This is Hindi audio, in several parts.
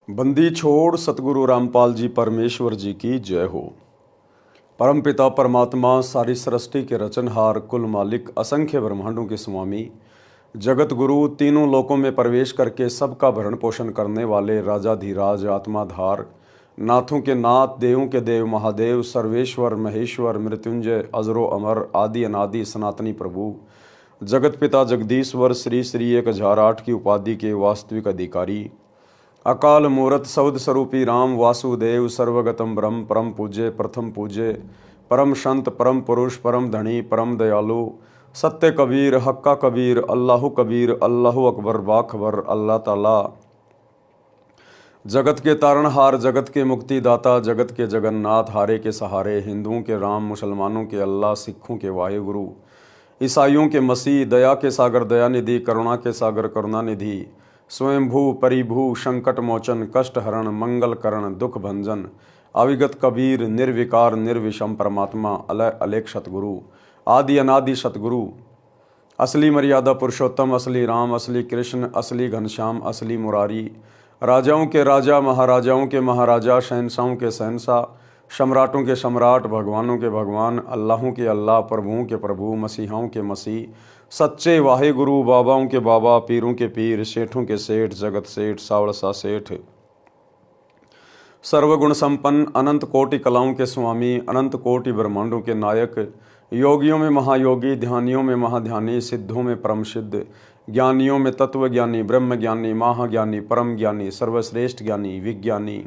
बंदी छोड़ सतगुरु रामपाल जी परमेश्वर जी की जय हो। परमपिता परमात्मा सारी सृष्टि के रचनहार, कुल मालिक, असंख्य ब्रह्मांडों के स्वामी, जगत गुरु, तीनों लोकों में प्रवेश करके सबका भरण पोषण करने वाले राजाधिराज, आत्माधार, नाथों के नाथ, देवों के देव, महादेव, सर्वेश्वर, महेश्वर, मृत्युंजय, अजरो अमर, आदि अनादि सनातनी प्रभु, जगत पिता जगदीश्वर, श्री श्री 1008 की उपाधि के वास्तविक अधिकारी, अकाल मूरत सौद स्वरूपी राम वासुदेव, सर्वगतम ब्रह्म, परम पूज्य, प्रथम पूज्य, परम संत, परम पुरुष, परम धनी, परम दयालु, सत्य कबीर, हक्का कबीर, अल्लाह कबीर, अल्लाह अकबर, बाखबर, अल्लाह ताला, जगत के तारणहार, जगत के मुक्तिदाता, जगत के जगन्नाथ, हारे के सहारे, हिंदुओं के राम, मुसलमानों के अल्लाह, सिखों के वाहिगुरु, ईसाइयों के मसीह, दया के सागर दयानिधि, करुणा के सागर करुणानिधि, स्वयंभू परिभू, संकट मोचन, कष्ट हरण, मंगल करण, दुख भंजन, अविगत कबीर, निर्विकार निर्विषम परमात्मा, अलय अलेख सतगुरु, आदि अनादि सतगुरु, असली मर्यादा पुरुषोत्तम, असली राम, असली कृष्ण, असली घनश्याम, असली मुरारी, राजाओं के राजा, महाराजाओं के महाराजा, शहंशाहों के शहंशाह, सम्राटों के सम्राट, भगवानों के भगवान, अल्लाहों के अल्लाह, प्रभुओं के प्रभु, मसीहाओं के मसीह, सच्चे वाहिगुरु, बाबाओं के बाबा, पीरों के पीर, सेठों के सेठ, जगत सेठ, सावड़सा सेठ, सर्वगुण संपन्न, अनंत कोटि कलाओं के स्वामी, अनंत कोटि ब्रह्मांडों के नायक, योगियों में महायोगी, ध्यानियों में महाध्यानी, सिद्धों में परम सिद्ध, ज्ञानियों में तत्व ज्ञानी, ब्रह्म ज्ञानी, महाज्ञानी, परम ज्ञानी, सर्वश्रेष्ठ ज्ञानी, विज्ञानी,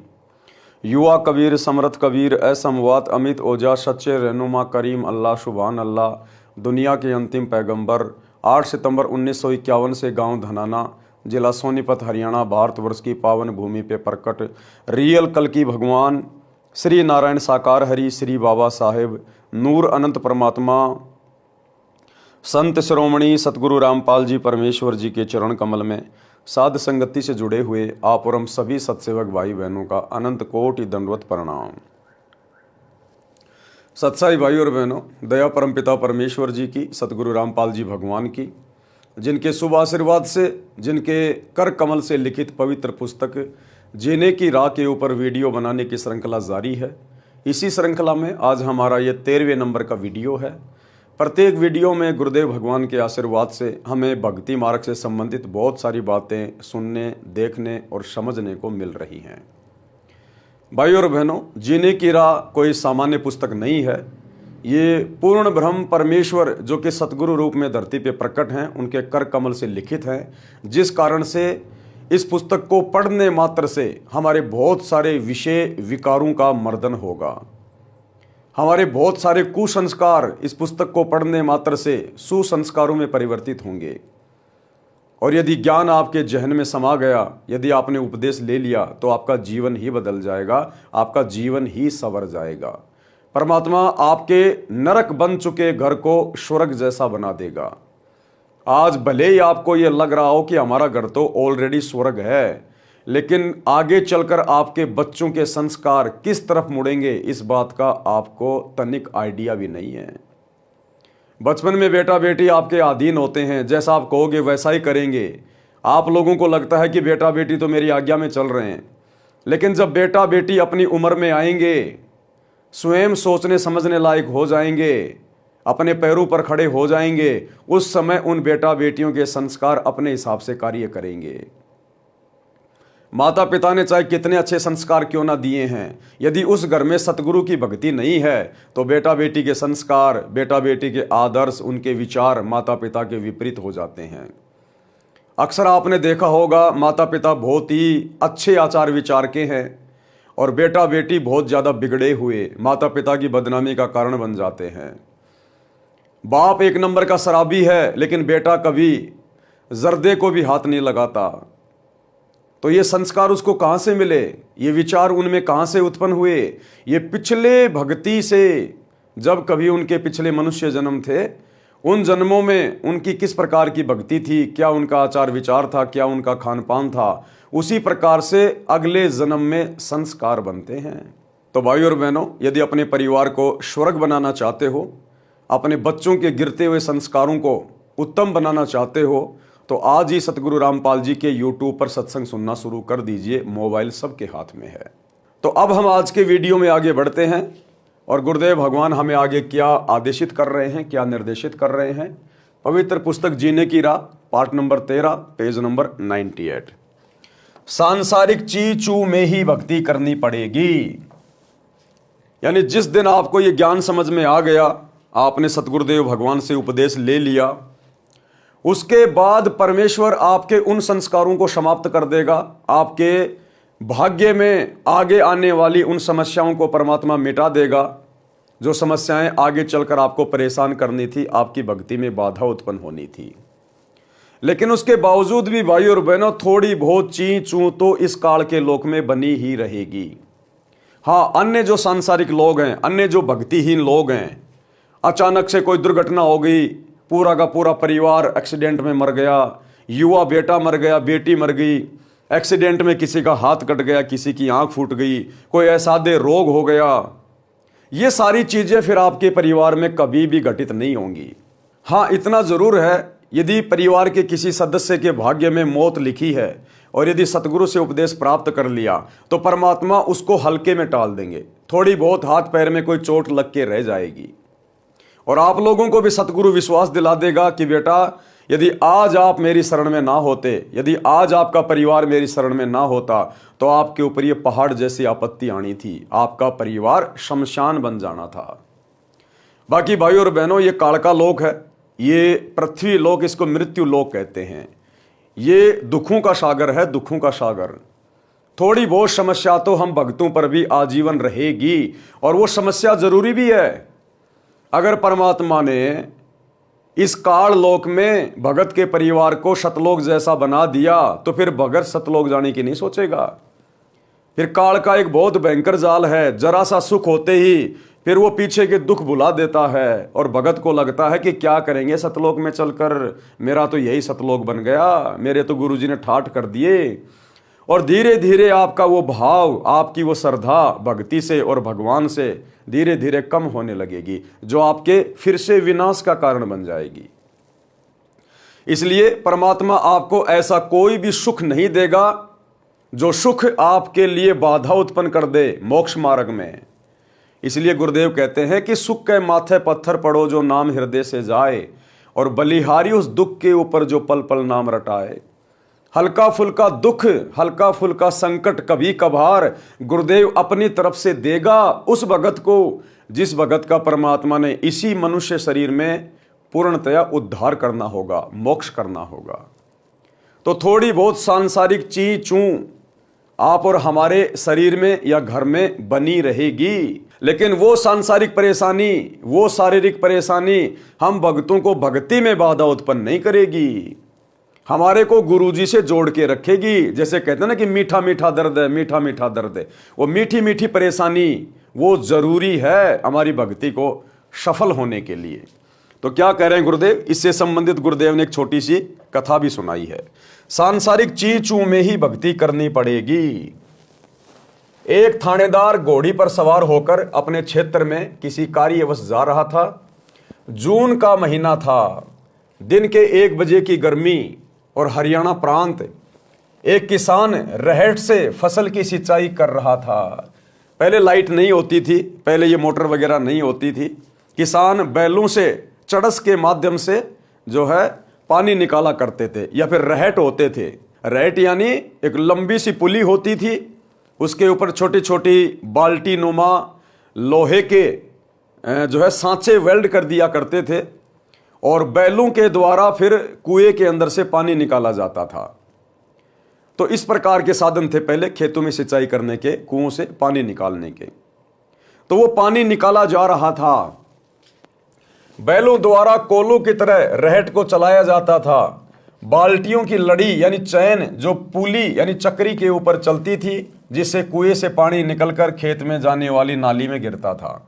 युवा कबीर, समर्थ कबीर, असमवात, अमित ओजा, सच्चे रहनुमा, करीम अल्लाह, शुभान अल्लाह, दुनिया के अंतिम पैगंबर, 8 सितंबर 1951 से गांव धनाना, जिला सोनीपत, हरियाणा, भारतवर्ष की पावन भूमि पे प्रकट रियल कल की भगवान, श्री नारायण साकार हरि, श्री बाबा साहेब, नूर अनंत परमात्मा, संत शिरोमणि सतगुरु रामपाल जी परमेश्वर जी के चरण कमल में साध संगति से जुड़े हुए आप और हम सभी सत्सेवक भाई बहनों का अनंत कोटि दंडवत प्रणाम। सत्साई भाई और बहनों, दया परमपिता परमेश्वर जी की, सतगुरु रामपाल जी भगवान की, जिनके शुभ आशीर्वाद से, जिनके कर कमल से लिखित पवित्र पुस्तक जीने की राह के ऊपर वीडियो बनाने की श्रृंखला जारी है। इसी श्रृंखला में आज हमारा ये 13वें नंबर का वीडियो है। प्रत्येक वीडियो में गुरुदेव भगवान के आशीर्वाद से हमें भक्ति मार्ग से संबंधित बहुत सारी बातें सुनने, देखने और समझने को मिल रही हैं। भाई और बहनों, जीने की राह कोई सामान्य पुस्तक नहीं है। ये पूर्ण ब्रह्म परमेश्वर जो कि सतगुरु रूप में धरती पे प्रकट हैं, उनके कर कमल से लिखित हैं, जिस कारण से इस पुस्तक को पढ़ने मात्र से हमारे बहुत सारे विषय विकारों का मर्दन होगा। हमारे बहुत सारे कुसंस्कार इस पुस्तक को पढ़ने मात्र से सुसंस्कारों में परिवर्तित होंगे। और यदि ज्ञान आपके जहन में समा गया, यदि आपने उपदेश ले लिया, तो आपका जीवन ही बदल जाएगा, आपका जीवन ही संवर जाएगा। परमात्मा आपके नरक बन चुके घर को स्वर्ग जैसा बना देगा। आज भले ही आपको यह लग रहा हो कि हमारा घर तो ऑलरेडी स्वर्ग है, लेकिन आगे चलकर आपके बच्चों के संस्कार किस तरफ मुड़ेंगे, इस बात का आपको तनिक आइडिया भी नहीं है। बचपन में बेटा बेटी आपके अधीन होते हैं, जैसा आप कहोगे वैसा ही करेंगे। आप लोगों को लगता है कि बेटा बेटी तो मेरी आज्ञा में चल रहे हैं, लेकिन जब बेटा बेटी अपनी उम्र में आएंगे, स्वयं सोचने समझने लायक हो जाएंगे, अपने पैरों पर खड़े हो जाएंगे, उस समय उन बेटा बेटियों के संस्कार अपने हिसाब से कार्य करेंगे। माता पिता ने चाहे कितने अच्छे संस्कार क्यों ना दिए हैं, यदि उस घर में सतगुरु की भक्ति नहीं है, तो बेटा बेटी के संस्कार, बेटा बेटी के आदर्श, उनके विचार माता पिता के विपरीत हो जाते हैं। अक्सर आपने देखा होगा, माता पिता बहुत ही अच्छे आचार विचार के हैं और बेटा बेटी बहुत ज़्यादा बिगड़े हुए माता पिता की बदनामी का कारण बन जाते हैं। बाप एक नंबर का शराबी है, लेकिन बेटा कभी जर्दे को भी हाथ नहीं लगाता। तो ये संस्कार उसको कहाँ से मिले, ये विचार उनमें कहाँ से उत्पन्न हुए? ये पिछले भक्ति से, जब कभी उनके पिछले मनुष्य जन्म थे, उन जन्मों में उनकी किस प्रकार की भक्ति थी, क्या उनका आचार विचार था, क्या उनका खान पान था, उसी प्रकार से अगले जन्म में संस्कार बनते हैं। तो भाई और बहनों, यदि अपने परिवार को स्वर्ग बनाना चाहते हो, अपने बच्चों के गिरते हुए संस्कारों को उत्तम बनाना चाहते हो, तो आज ही सतगुरु रामपाल जी के YouTube पर सत्संग सुनना शुरू कर दीजिए। मोबाइल सबके हाथ में है। तो अब हम आज के वीडियो में आगे बढ़ते हैं और गुरुदेव भगवान हमें आगे क्या आदेशित कर रहे हैं, क्या निर्देशित कर रहे हैं। पवित्र पुस्तक जीने की राह, पार्ट नंबर 13, पेज नंबर 98। सांसारिक चीचू में ही भक्ति करनी पड़ेगी। यानी जिस दिन आपको ये ज्ञान समझ में आ गया, आपने सतगुरुदेव भगवान से उपदेश ले लिया, उसके बाद परमेश्वर आपके उन संस्कारों को समाप्त कर देगा। आपके भाग्य में आगे आने वाली उन समस्याओं को परमात्मा मिटा देगा जो समस्याएं आगे चलकर आपको परेशान करनी थी, आपकी भक्ति में बाधा उत्पन्न होनी थी। लेकिन उसके बावजूद भी भाई और बहनों, थोड़ी बहुत ची चू तो इस काल के लोक में बनी ही रहेगी। हाँ, अन्य जो सांसारिक लोग हैं, अन्य जो भक्तिहीन लोग हैं, अचानक से कोई दुर्घटना हो गई, पूरा का पूरा परिवार एक्सीडेंट में मर गया, युवा बेटा मर गया, बेटी मर गई, एक्सीडेंट में किसी का हाथ कट गया, किसी की आंख फूट गई, कोई असाध्य रोग हो गया, ये सारी चीजें फिर आपके परिवार में कभी भी घटित नहीं होंगी। हाँ, इतना जरूर है, यदि परिवार के किसी सदस्य के भाग्य में मौत लिखी है और यदि सतगुरु से उपदेश प्राप्त कर लिया तो परमात्मा उसको हल्के में टाल देंगे। थोड़ी बहुत हाथ पैर में कोई चोट लग के रह जाएगी और आप लोगों को भी सतगुरु विश्वास दिला देगा कि बेटा, यदि आज आप मेरी शरण में ना होते, यदि आज आपका परिवार मेरी शरण में ना होता तो आपके ऊपर ये पहाड़ जैसी आपत्ति आनी थी, आपका परिवार शमशान बन जाना था। बाकी भाई और बहनों, ये काल का लोक है, ये पृथ्वी लोक, इसको मृत्यु लोक कहते हैं। ये दुखों का सागर है, दुखों का सागर। थोड़ी बहुत समस्या तो हम भक्तों पर भी आजीवन रहेगी और वो समस्या जरूरी भी है। अगर परमात्मा ने इस काल लोक में भगत के परिवार को सतलोक जैसा बना दिया तो फिर भगत सतलोक जाने की नहीं सोचेगा। फिर काल का एक बहुत भयंकर जाल है, जरा सा सुख होते ही फिर वो पीछे के दुख भुला देता है और भगत को लगता है कि क्या करेंगे सतलोक में चलकर, मेरा तो यही सतलोक बन गया, मेरे तो गुरुजी ने ठाठ कर दिए। और धीरे धीरे आपका वो भाव, आपकी वो श्रद्धा भक्ति से और भगवान से धीरे धीरे कम होने लगेगी, जो आपके फिर से विनाश का कारण बन जाएगी। इसलिए परमात्मा आपको ऐसा कोई भी सुख नहीं देगा जो सुख आपके लिए बाधा उत्पन्न कर दे मोक्ष मार्ग में। इसलिए गुरुदेव कहते हैं कि सुख के माथे पत्थर पड़ो जो नाम हृदय से जाए, और बलिहारी उस दुख के ऊपर जो पल पल नाम रटाए। हल्का फुल्का दुख, हल्का फुल्का संकट कभी कभार गुरुदेव अपनी तरफ से देगा उस भगत को, जिस भगत का परमात्मा ने इसी मनुष्य शरीर में पूर्णतया उद्धार करना होगा, मोक्ष करना होगा। तो थोड़ी बहुत सांसारिक ची चू आप और हमारे शरीर में या घर में बनी रहेगी, लेकिन वो सांसारिक परेशानी, वो शारीरिक परेशानी हम भक्तों को भक्ति में बाधा उत्पन्न नहीं करेगी, हमारे को गुरुजी से जोड़ के रखेगी। जैसे कहते हैं ना कि मीठा मीठा दर्द है, मीठा मीठा दर्द है, वो मीठी मीठी परेशानी वो जरूरी है हमारी भक्ति को सफल होने के लिए। तो क्या कह रहे हैं गुरुदेव, इससे संबंधित गुरुदेव ने एक छोटी सी कथा भी सुनाई है। सांसारिक चीचू में ही भक्ति करनी पड़ेगी। एक थानेदार घोड़ी पर सवार होकर अपने क्षेत्र में किसी कार्यवश जा रहा था। जून का महीना था, दिन के 1 बजे की गर्मी और हरियाणा प्रांत। एक किसान रहट से फसल की सिंचाई कर रहा था। पहले लाइट नहीं होती थी, पहले ये मोटर वगैरह नहीं होती थी। किसान बैलों से चड़स के माध्यम से जो है पानी निकाला करते थे, या फिर रहट होते थे। रहट यानी एक लंबी सी पुली होती थी, उसके ऊपर छोटी छोटी बाल्टी नुमा लोहे के जो है सांचे वेल्ड कर दिया करते थे, और बैलों के द्वारा फिर कुएं के अंदर से पानी निकाला जाता था। तो इस प्रकार के साधन थे पहले खेतों में सिंचाई करने के, कुओं से पानी निकालने के। तो वो पानी निकाला जा रहा था, बैलों द्वारा कोलों की तरह रहट को चलाया जाता था। बाल्टियों की लड़ी यानी चैन जो पुली यानी चक्री के ऊपर चलती थी, जिससे कुएं से पानी निकलकर खेत में जाने वाली नाली में गिरता था।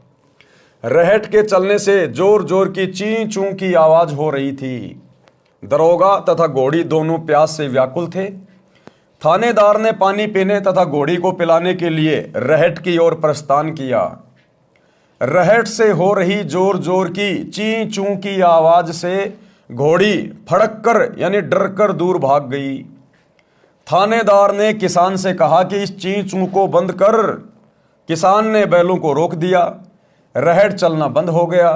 रहट के चलने से जोर जोर की ची चू की आवाज हो रही थी। दरोगा तथा घोड़ी दोनों प्यास से व्याकुल थे। थानेदार ने पानी पीने तथा घोड़ी को पिलाने के लिए रहट की ओर प्रस्थान किया। रहट से हो रही जोर जोर की ची चू की आवाज से घोड़ी फड़क कर यानी डर कर दूर भाग गई। थानेदार ने किसान से कहा कि इस ची चू को बंद कर। किसान ने बैलों को रोक दिया। रहड़ चलना बंद हो गया।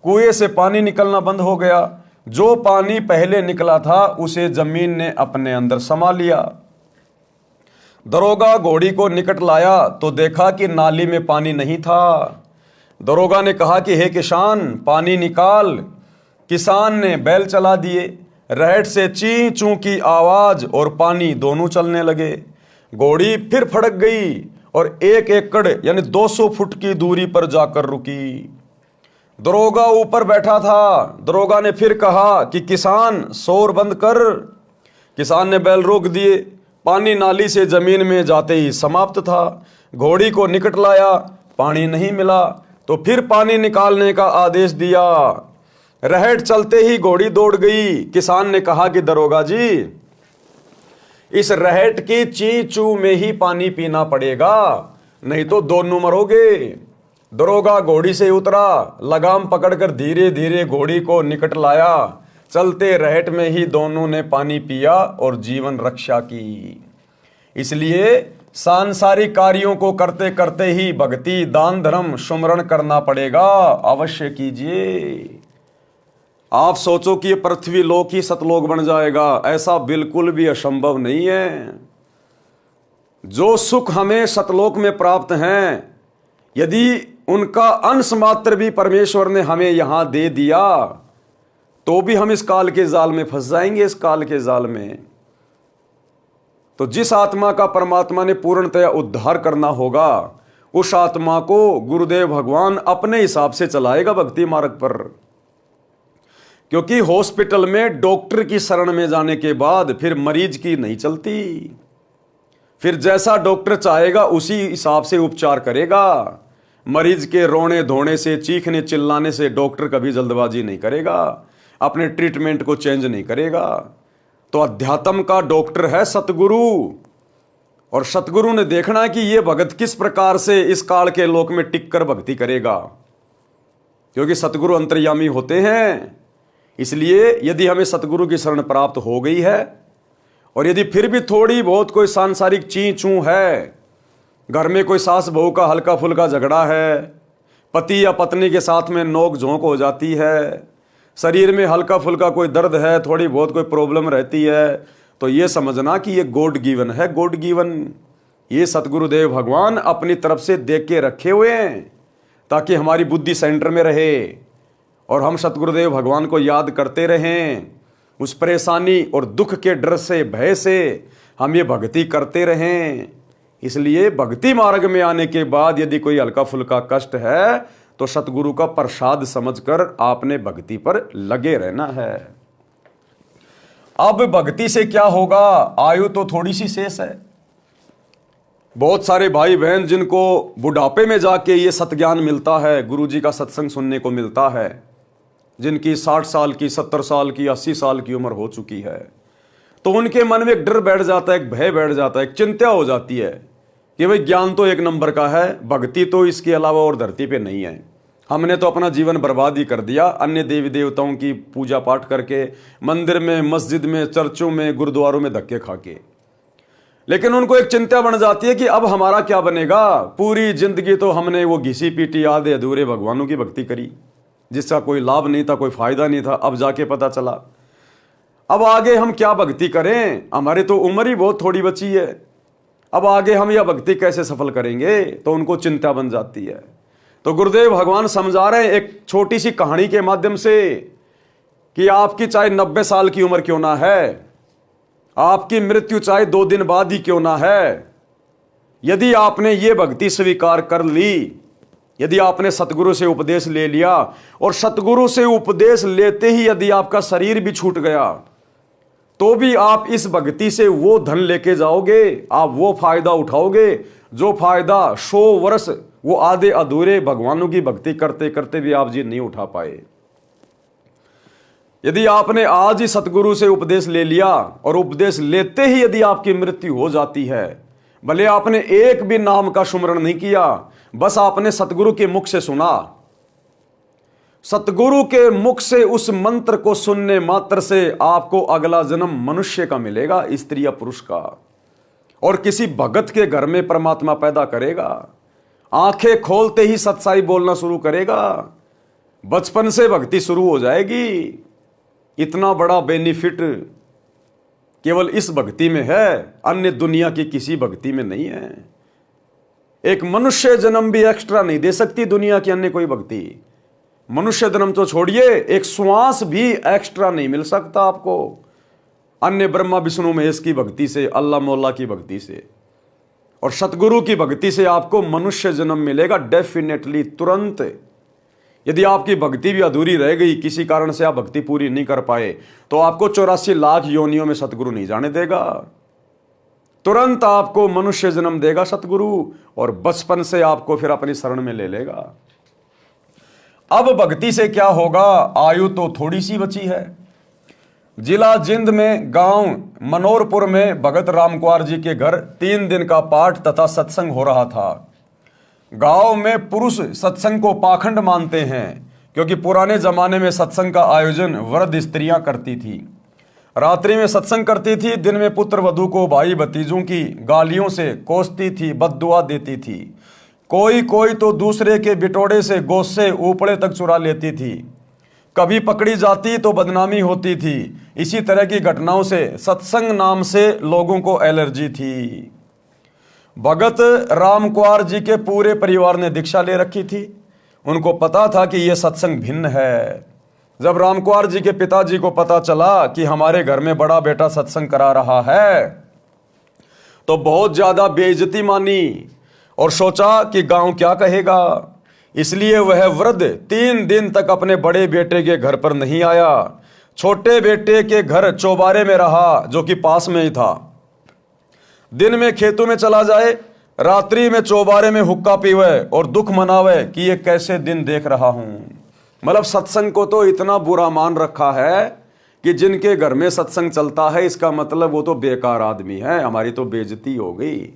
कुएं से पानी निकलना बंद हो गया। जो पानी पहले निकला था उसे जमीन ने अपने अंदर समा लिया। दरोगा घोड़ी को निकट लाया तो देखा कि नाली में पानी नहीं था। दरोगा ने कहा कि हे किसान, पानी निकाल। किसान ने बैल चला दिए। रहट से ची चू की आवाज और पानी दोनों चलने लगे। घोड़ी फिर फड़क गई और 1 एकड़ यानी 200 फुट की दूरी पर जाकर रुकी। दरोगा ऊपर बैठा था। दरोगा ने फिर कहा कि किसान, शोर बंद कर। किसान ने बैल रोक दिए। पानी नाली से जमीन में जाते ही समाप्त था। घोड़ी को निकट लाया, पानी नहीं मिला तो फिर पानी निकालने का आदेश दिया। रहट चलते ही घोड़ी दौड़ गई। किसान ने कहा कि दरोगा जी, इस रहट की ची चू में ही पानी पीना पड़ेगा, नहीं तो दोनों मरोगे। दरोगा घोड़ी से उतरा, लगाम पकड़कर धीरे धीरे घोड़ी को निकट लाया। चलते रहट में ही दोनों ने पानी पिया और जीवन रक्षा की। इसलिए सांसारिक कार्यों को करते करते ही भक्ति, दान, धर्म, सुमरण करना पड़ेगा। अवश्य कीजिए। आप सोचो कि ये पृथ्वी लोक ही सतलोक बन जाएगा, ऐसा बिल्कुल भी असंभव नहीं है। जो सुख हमें सतलोक में प्राप्त हैं, यदि उनका अंश मात्र भी परमेश्वर ने हमें यहां दे दिया तो भी हम इस काल के जाल में फंस जाएंगे। इस काल के जाल में तो जिस आत्मा का परमात्मा ने पूर्णतया उद्धार करना होगा, उस आत्मा को गुरुदेव भगवान अपने हिसाब से चलाएगा भक्ति मार्ग पर। क्योंकि हॉस्पिटल में डॉक्टर की शरण में जाने के बाद फिर मरीज की नहीं चलती। फिर जैसा डॉक्टर चाहेगा उसी हिसाब से उपचार करेगा। मरीज के रोने धोने से, चीखने चिल्लाने से डॉक्टर कभी जल्दबाजी नहीं करेगा, अपने ट्रीटमेंट को चेंज नहीं करेगा। तो अध्यात्म का डॉक्टर है सतगुरु। और सतगुरु ने देखना कि ये भगत किस प्रकार से इस काल के लोक में टिक कर भक्ति करेगा, क्योंकि सतगुरु अंतर्यामी होते हैं। इसलिए यदि हमें सतगुरु की शरण प्राप्त हो गई है और यदि फिर भी थोड़ी बहुत कोई सांसारिक ची चू है, घर में कोई सास बहू का हल्का फुल्का झगड़ा है, पति या पत्नी के साथ में नोक झोंक हो जाती है, शरीर में हल्का फुल्का कोई दर्द है, थोड़ी बहुत कोई प्रॉब्लम रहती है, तो ये समझना कि ये गॉड गिवन है। गॉड गिवन ये सतगुरुदेव भगवान अपनी तरफ से देख के रखे हुए हैं ताकि हमारी बुद्धि सेंटर में रहे और हम सतगुरुदेव भगवान को याद करते रहें। उस परेशानी और दुख के डर से, भय से हम ये भक्ति करते रहें। इसलिए भक्ति मार्ग में आने के बाद यदि कोई हल्का फुल्का कष्ट है तो सतगुरु का प्रसाद समझकर आपने भक्ति पर लगे रहना है। अब भक्ति से क्या होगा, आयु तो थोड़ी सी शेष है। बहुत सारे भाई बहन जिनको बुढ़ापे में जाके ये सतज्ञान मिलता है, गुरु जी का सत्संग सुनने को मिलता है, जिनकी 60 साल की, 70 साल की, 80 साल की उम्र हो चुकी है, तो उनके मन में एक डर बैठ जाता है, एक भय बैठ जाता है, एक चिंता हो जाती है कि भाई ज्ञान तो एक नंबर का है, भक्ति तो इसके अलावा और धरती पे नहीं है। हमने तो अपना जीवन बर्बाद ही कर दिया अन्य देवी देवताओं की पूजा पाठ करके, मंदिर में, मस्जिद में, चर्चों में, गुरुद्वारों में धक्के खा के। लेकिन उनको एक चिंता बन जाती है कि अब हमारा क्या बनेगा। पूरी जिंदगी तो हमने वो घिसी पीटी आधे अधूरे भगवानों की भक्ति करी, जिसका कोई लाभ नहीं था, कोई फायदा नहीं था। अब जाके पता चला अब आगे हम क्या भक्ति करें, हमारी तो उम्र ही बहुत थोड़ी बची है, अब आगे हम यह भक्ति कैसे सफल करेंगे। तो उनको चिंता बन जाती है। तो गुरुदेव भगवान समझा रहे हैं एक छोटी सी कहानी के माध्यम से कि आपकी चाहे 90 साल की उम्र क्यों ना है, आपकी मृत्यु चाहे 2 दिन बाद ही क्यों ना है, यदि आपने ये भक्ति स्वीकार कर ली, यदि आपने सतगुरु से उपदेश ले लिया और सतगुरु से उपदेश लेते ही यदि आपका शरीर भी छूट गया, तो भी आप इस भक्ति से वो धन लेके जाओगे, आप वो फायदा उठाओगे जो फायदा 100 वर्ष वो आधे अधूरे भगवानों की भक्ति करते करते भी आप जी नहीं उठा पाए। यदि आपने आज ही सतगुरु से उपदेश ले लिया और उपदेश लेते ही यदि आपकी मृत्यु हो जाती है, भले आपने एक भी नाम का सुमरण नहीं किया, बस आपने सतगुरु के मुख से सुना, सतगुरु के मुख से उस मंत्र को सुनने मात्र से आपको अगला जन्म मनुष्य का मिलेगा, स्त्री या पुरुष का, और किसी भगत के घर में परमात्मा पैदा करेगा। आंखें खोलते ही सच्चाई बोलना शुरू करेगा, बचपन से भक्ति शुरू हो जाएगी। इतना बड़ा बेनिफिट केवल इस भक्ति में है, अन्य दुनिया की किसी भक्ति में नहीं है। एक मनुष्य जन्म भी एक्स्ट्रा नहीं दे सकती दुनिया की अन्य कोई भक्ति। मनुष्य जन्म तो छोड़िए, एक श्वास भी एक्स्ट्रा नहीं मिल सकता आपको अन्य ब्रह्मा विष्णु महेश की भक्ति से, अल्लाह मौला की भक्ति से। और सतगुरु की भक्ति से आपको मनुष्य जन्म मिलेगा डेफिनेटली, तुरंत। यदि आपकी भक्ति भी अधूरी रह गई, किसी कारण से आप भक्ति पूरी नहीं कर पाए, तो आपको 84 लाख योनियों में सतगुरु नहीं जाने देगा। तुरंत आपको मनुष्य जन्म देगा सतगुरु, और बचपन से आपको फिर अपनी शरण में ले लेगा। अब भक्ति से क्या होगा, आयु तो थोड़ी सी बची है। जिला जिंद में गांव मनोरपुर में भगत रामकुमार जी के घर 3 दिन का पाठ तथा सत्संग हो रहा था। गांव में पुरुष सत्संग को पाखंड मानते हैं, क्योंकि पुराने जमाने में सत्संग का आयोजन वृद्ध स्त्रियां करती थी। रात्रि में सत्संग करती थी, दिन में पुत्र वधू को भाई भतीजों की गालियों से कोसती थी, बद्दुआ देती थी। कोई कोई तो दूसरे के बिटोड़े से गोसे ऊपड़े तक चुरा लेती थी। कभी पकड़ी जाती तो बदनामी होती थी। इसी तरह की घटनाओं से सत्संग नाम से लोगों को एलर्जी थी। भगत रामकुमार जी के पूरे परिवार ने दीक्षा ले रखी थी। उनको पता था कि यह सत्संग भिन्न है। जब रामकुमार जी के पिताजी को पता चला कि हमारे घर में बड़ा बेटा सत्संग करा रहा है, तो बहुत ज्यादा बेइज्जती मानी और सोचा कि गांव क्या कहेगा। इसलिए वह वृद्ध 3 दिन तक अपने बड़े बेटे के घर पर नहीं आया। छोटे बेटे के घर चौबारे में रहा, जो कि पास में ही था। दिन में खेतों में चला जाए, रात्रि में चौबारे में हुक्का पीवे और दुख मनावे कि ये कैसे दिन देख रहा हूं। मतलब सत्संग को तो इतना बुरा मान रखा है कि जिनके घर में सत्संग चलता है, इसका मतलब वो तो बेकार आदमी है, हमारी तो बेइज्जती हो गई।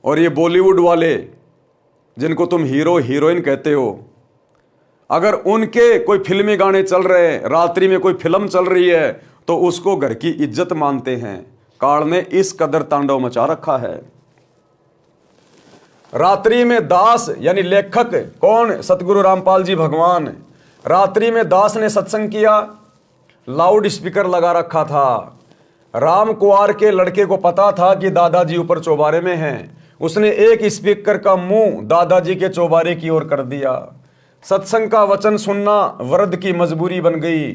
और ये बॉलीवुड वाले जिनको तुम हीरो हीरोइन कहते हो, अगर उनके कोई फिल्मी गाने चल रहे हैं, रात्रि में कोई फिल्म चल रही है, तो उसको घर की इज्जत मानते हैं। काल ने इस कदर तांडव मचा रखा है। रात्रि में दास यानी लेखक कौन, सतगुरु रामपाल जी भगवान। रात्रि में दास ने सत्संग किया, लाउड स्पीकर लगा रखा था। रामकुमार के लड़के को पता था कि दादाजी ऊपर चौबारे में हैं। उसने एक स्पीकर का मुंह दादाजी के चौबारे की ओर कर दिया। सत्संग का वचन सुनना वृद्ध की मजबूरी बन गई,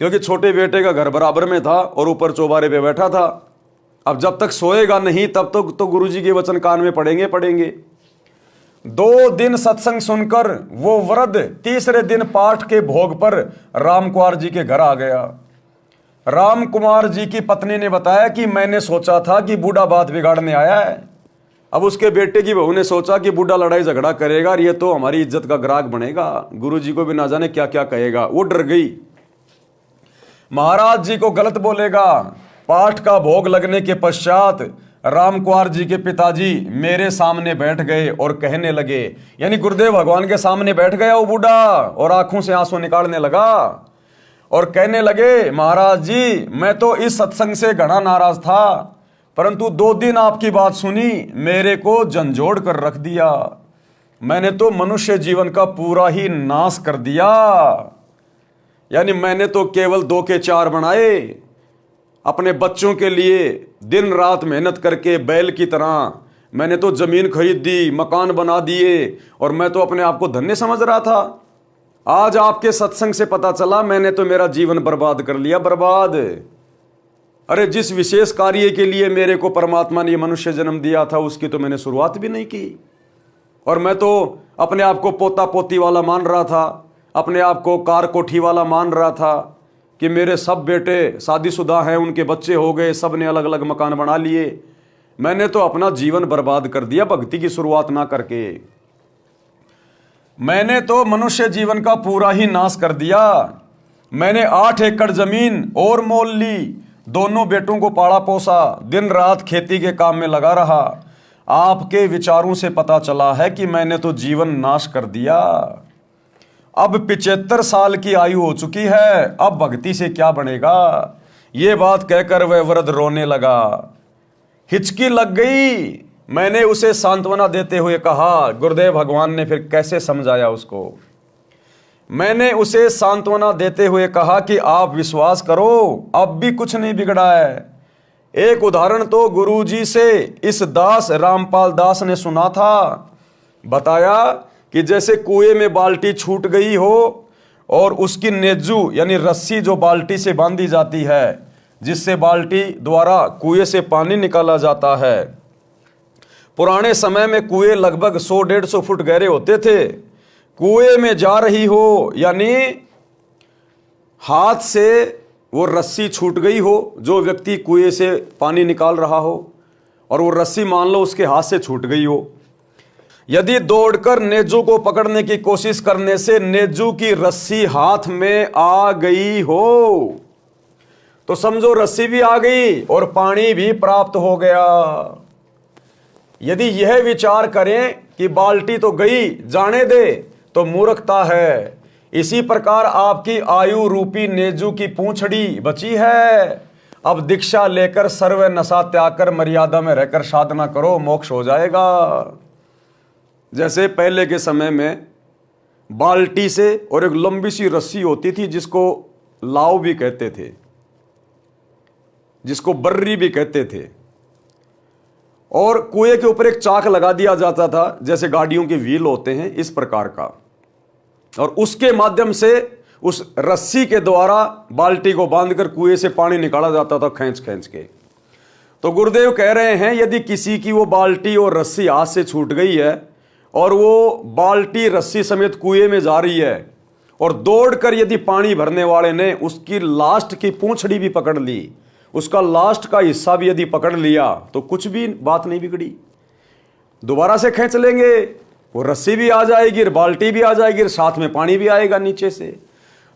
क्योंकि छोटे बेटे का घर बराबर में था और ऊपर चौबारे पे बैठा था। अब जब तक सोएगा नहीं, तब तक तो गुरुजी के वचन कान में पड़ेंगे। 2 दिन सत्संग सुनकर वो वृद्ध तीसरे दिन पाठ के भोग पर रामकुमार जी के घर आ गया। रामकुमार जी की पत्नी ने बताया कि मैंने सोचा था कि बूढ़ा बात बिगाड़ने आया है। अब उसके बेटे की बहू ने सोचा कि बूढ़ा लड़ाई झगड़ा करेगा, ये तो हमारी इज्जत का ग्राहक बनेगा, गुरुजी को भी ना जाने क्या क्या कहेगा। वो डर गई, महाराज जी को गलत बोलेगा। पाठ का भोग लगने के पश्चात रामकुमार जी के पिताजी मेरे सामने बैठ गए और कहने लगे, यानी गुरुदेव भगवान के सामने बैठ गया वो बूढ़ा और आंखों से आंसू निकालने लगा और कहने लगे, महाराज जी मैं तो इस सत्संग से घना नाराज था, परंतु 2 दिन आपकी बात सुनी, मेरे को झंझोड़ कर रख दिया। मैंने तो मनुष्य जीवन का पूरा ही नाश कर दिया। यानी मैंने तो केवल 2 के 4 बनाए। अपने बच्चों के लिए दिन रात मेहनत करके बैल की तरह मैंने तो जमीन खरीद दी, मकान बना दिए, और मैं तो अपने आप को धन्य समझ रहा था। आज आपके सत्संग से पता चला मैंने तो मेरा जीवन बर्बाद कर लिया, बर्बाद। अरे जिस विशेष कार्य के लिए मेरे को परमात्मा ने मनुष्य जन्म दिया था, उसकी तो मैंने शुरुआत भी नहीं की। और मैं तो अपने आप को पोता पोती वाला मान रहा था, अपने आप को कार कोठी वाला मान रहा था कि मेरे सब बेटे शादीशुदा हैं, उनके बच्चे हो गए, सब ने अलग अलग मकान बना लिए। मैंने तो अपना जीवन बर्बाद कर दिया भक्ति की शुरुआत ना करके। मैंने तो मनुष्य जीवन का पूरा ही नाश कर दिया। मैंने 8 एकड़ जमीन और मोल ली, दोनों बेटों को पाला पोसा, दिन रात खेती के काम में लगा रहा। आपके विचारों से पता चला है कि मैंने तो जीवन नाश कर दिया। अब 75 साल की आयु हो चुकी है, अब भक्ति से क्या बनेगा। ये बात कहकर वह वृद्ध रोने लगा। हिचकी लग गई। मैंने उसे सांत्वना देते हुए कहा, गुरुदेव भगवान ने फिर कैसे समझाया उसको। मैंने उसे सांत्वना देते हुए कहा कि आप विश्वास करो, अब भी कुछ नहीं बिगड़ा है। एक उदाहरण तो गुरुजी से इस दास रामपाल दास ने सुना था। बताया कि जैसे कुएं में बाल्टी छूट गई हो और उसकी नेजू यानी रस्सी जो बाल्टी से बांधी जाती है, जिससे बाल्टी द्वारा कुएं से पानी निकाला जाता है। पुराने समय में कुएं लगभग 100-150 फुट गहरे होते थे। कुएं में जा रही हो यानी हाथ से वो रस्सी छूट गई हो, जो व्यक्ति कुएं से पानी निकाल रहा हो और वो रस्सी मान लो उसके हाथ से छूट गई हो, यदि दौड़कर नेजू को पकड़ने की कोशिश करने से नेजू की रस्सी हाथ में आ गई हो तो समझो रस्सी भी आ गई और पानी भी प्राप्त हो गया। यदि यह विचार करें कि बाल्टी तो गई, जाने दे, तो मूर्खता है। इसी प्रकार आपकी आयु रूपी नेजू की पूंछड़ी बची है। अब दीक्षा लेकर सर्व नशा त्याग कर मर्यादा में रहकर साधना करो, मोक्ष हो जाएगा। जैसे पहले के समय में बाल्टी से और एक लंबी सी रस्सी होती थी जिसको लाव भी कहते थे, जिसको बर्री भी कहते थे, और कुएं के ऊपर एक चाक लगा दिया जाता था जैसे गाड़ियों के व्हील होते हैं इस प्रकार का, और उसके माध्यम से उस रस्सी के द्वारा बाल्टी को बांधकर कुएं से पानी निकाला जाता था खींच खींच के। तो गुरुदेव कह रहे हैं यदि किसी की वो बाल्टी और रस्सी हाथ से छूट गई है और वो बाल्टी रस्सी समेत कुएं में जा रही है और दौड़कर यदि पानी भरने वाले ने उसकी लास्ट की पूंछड़ी भी पकड़ ली, उसका लास्ट का हिस्सा भी यदि पकड़ लिया, तो कुछ भी बात नहीं बिगड़ी। दोबारा से खींच लेंगे, वो रस्सी भी आ जाएगी, बाल्टी भी आ जाएगी, साथ में पानी भी आएगा नीचे से।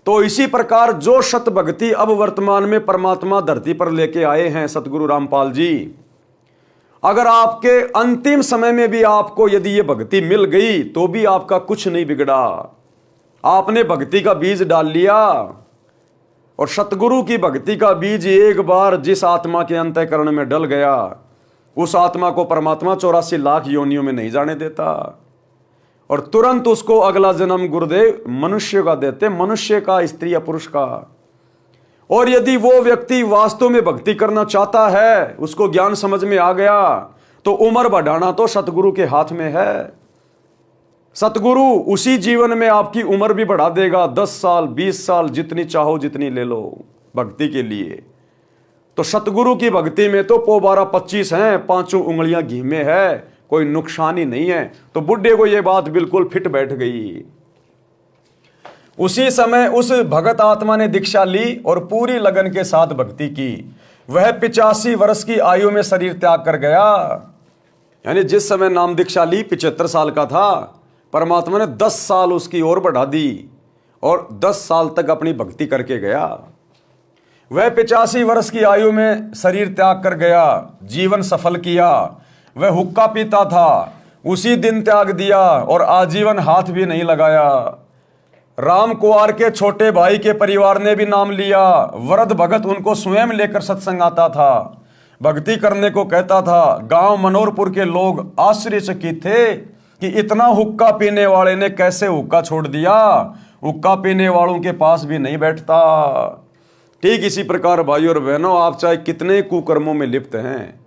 तो इसी प्रकार जो शत भक्ति अब वर्तमान में परमात्मा धरती पर लेके आए हैं सतगुरु रामपाल जी, अगर आपके अंतिम समय में भी आपको यदि ये भक्ति मिल गई तो भी आपका कुछ नहीं बिगड़ा। आपने भक्ति का बीज डाल लिया, और सतगुरु की भक्ति का बीज एक बार जिस आत्मा के अंतःकरण में डल गया, उस आत्मा को परमात्मा 84 लाख योनियों में नहीं जाने देता, और तुरंत उसको अगला जन्म गुरुदेव मनुष्य का देते, मनुष्य का, स्त्री या पुरुष का। और यदि वो व्यक्ति वास्तव में भक्ति करना चाहता है, उसको ज्ञान समझ में आ गया, तो उम्र बढ़ाना तो सतगुरु के हाथ में है। सतगुरु उसी जीवन में आपकी उम्र भी बढ़ा देगा, 10 साल 20 साल जितनी चाहो जितनी ले लो भक्ति के लिए। तो सतगुरु की भक्ति में तो 12-25 हैं, 5 उंगलियां घी में है, कोई नुकसान ही नहीं है। तो बुढ़े को यह बात बिल्कुल फिट बैठ गई। उसी समय उस भगत आत्मा ने दीक्षा ली और पूरी लगन के साथ भक्ति की। वह 85 वर्ष की आयु में शरीर त्याग कर गया। यानी जिस समय नाम दीक्षा ली 75 साल का था, परमात्मा ने 10 साल उसकी ओर बढ़ा दी और 10 साल तक अपनी भक्ति करके गया। वह 85 वर्ष की आयु में शरीर त्याग कर गया, जीवन सफल किया। वह हुक्का पीता था, उसी दिन त्याग दिया और आजीवन हाथ भी नहीं लगाया। राम कुंवर के छोटे भाई के परिवार ने भी नाम लिया। वृद्ध भगत उनको स्वयं लेकर सत्संग आता था, भक्ति करने को कहता था। गांव मनोरपुर के लोग आश्चर्यचकित थे कि इतना हुक्का पीने वाले ने कैसे हुक्का छोड़ दिया, हुक्का पीने वालों के पास भी नहीं बैठता। ठीक इसी प्रकार भाइयों और बहनों, आप चाहे कितने कुकर्मों में लिप्त हैं,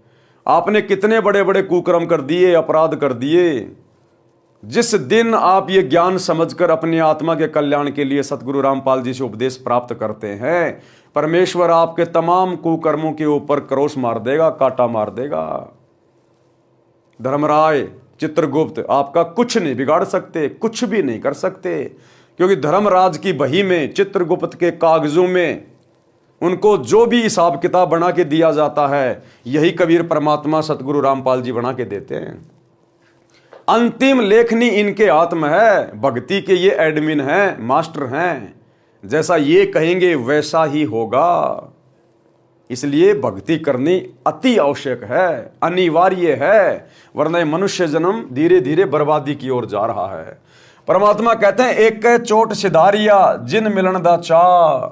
आपने कितने बड़े बड़े कुकर्म कर दिए, अपराध कर दिए, जिस दिन आप ये ज्ञान समझकर अपनी आत्मा के कल्याण के लिए सतगुरु रामपाल जी से उपदेश प्राप्त करते हैं, परमेश्वर आपके तमाम कुकर्मों के ऊपर क्रोश मार देगा, कांटा मार देगा। धर्मराय, चित्रगुप्त आपका कुछ नहीं बिगाड़ सकते, कुछ भी नहीं कर सकते, क्योंकि धर्मराज की बही में, चित्रगुप्त के कागजों में उनको जो भी हिसाब किताब बना के दिया जाता है, यही कबीर परमात्मा सतगुरु रामपाल जी बना के देते हैं। अंतिम लेखनी इनके हाथ में है। भक्ति के ये एडमिन हैं, मास्टर हैं। जैसा ये कहेंगे वैसा ही होगा। इसलिए भक्ति करनी अति आवश्यक है, अनिवार्य है, वरना मनुष्य जन्म धीरे धीरे बर्बादी की ओर जा रहा है। परमात्मा कहते हैं एक के चोट सिधारिया जिन मिलन दा चाह,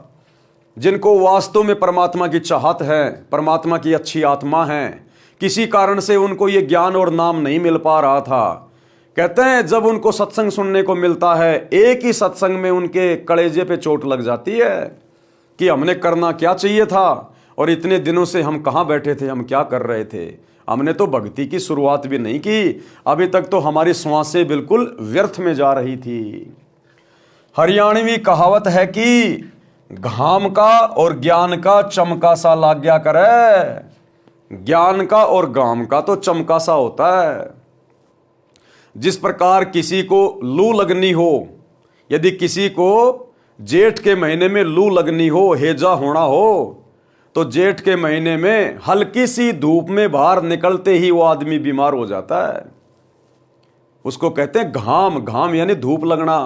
जिनको वास्तव में परमात्मा की चाहत है, परमात्मा की अच्छी आत्मा है, किसी कारण से उनको ये ज्ञान और नाम नहीं मिल पा रहा था, कहते हैं जब उनको सत्संग सुनने को मिलता है, एक ही सत्संग में उनके कलेजे पे चोट लग जाती है कि हमने करना क्या चाहिए था और इतने दिनों से हम कहाँ बैठे थे, हम क्या कर रहे थे, हमने तो भक्ति की शुरुआत भी नहीं की, अभी तक तो हमारी श्वासें बिल्कुल व्यर्थ में जा रही थी। हरियाणवी कहावत है कि घाम का और ज्ञान का चमका सा लाग गया करे। ज्ञान का और घाम का तो चमका सा होता है। जिस प्रकार किसी को लू लगनी हो, यदि किसी को जेठ के महीने में लू लगनी हो, हेजा होना हो, तो जेठ के महीने में हल्की सी धूप में बाहर निकलते ही वो आदमी बीमार हो जाता है। उसको कहते हैं घाम। घाम यानी धूप लगना।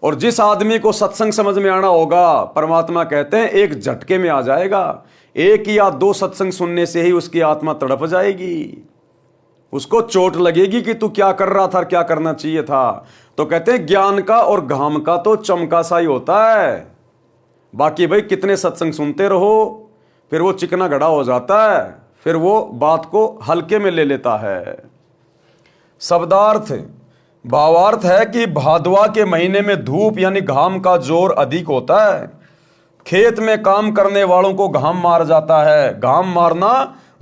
और जिस आदमी को सत्संग समझ में आना होगा, परमात्मा कहते हैं एक झटके में आ जाएगा। एक या दो सत्संग सुनने से ही उसकी आत्मा तड़प जाएगी, उसको चोट लगेगी कि तू क्या कर रहा था, क्या करना चाहिए था। तो कहते हैं ज्ञान का और घाम का तो चमका सा ही होता है। बाकी भाई कितने सत्संग सुनते रहो, फिर वो चिकना घड़ा हो जाता है, फिर वो बात को हल्के में ले लेता है। शब्दार्थ भावार्थ है कि भादवा के महीने में धूप यानी घाम का जोर अधिक होता है। खेत में काम करने वालों को घाम मार जाता है। घाम मारना,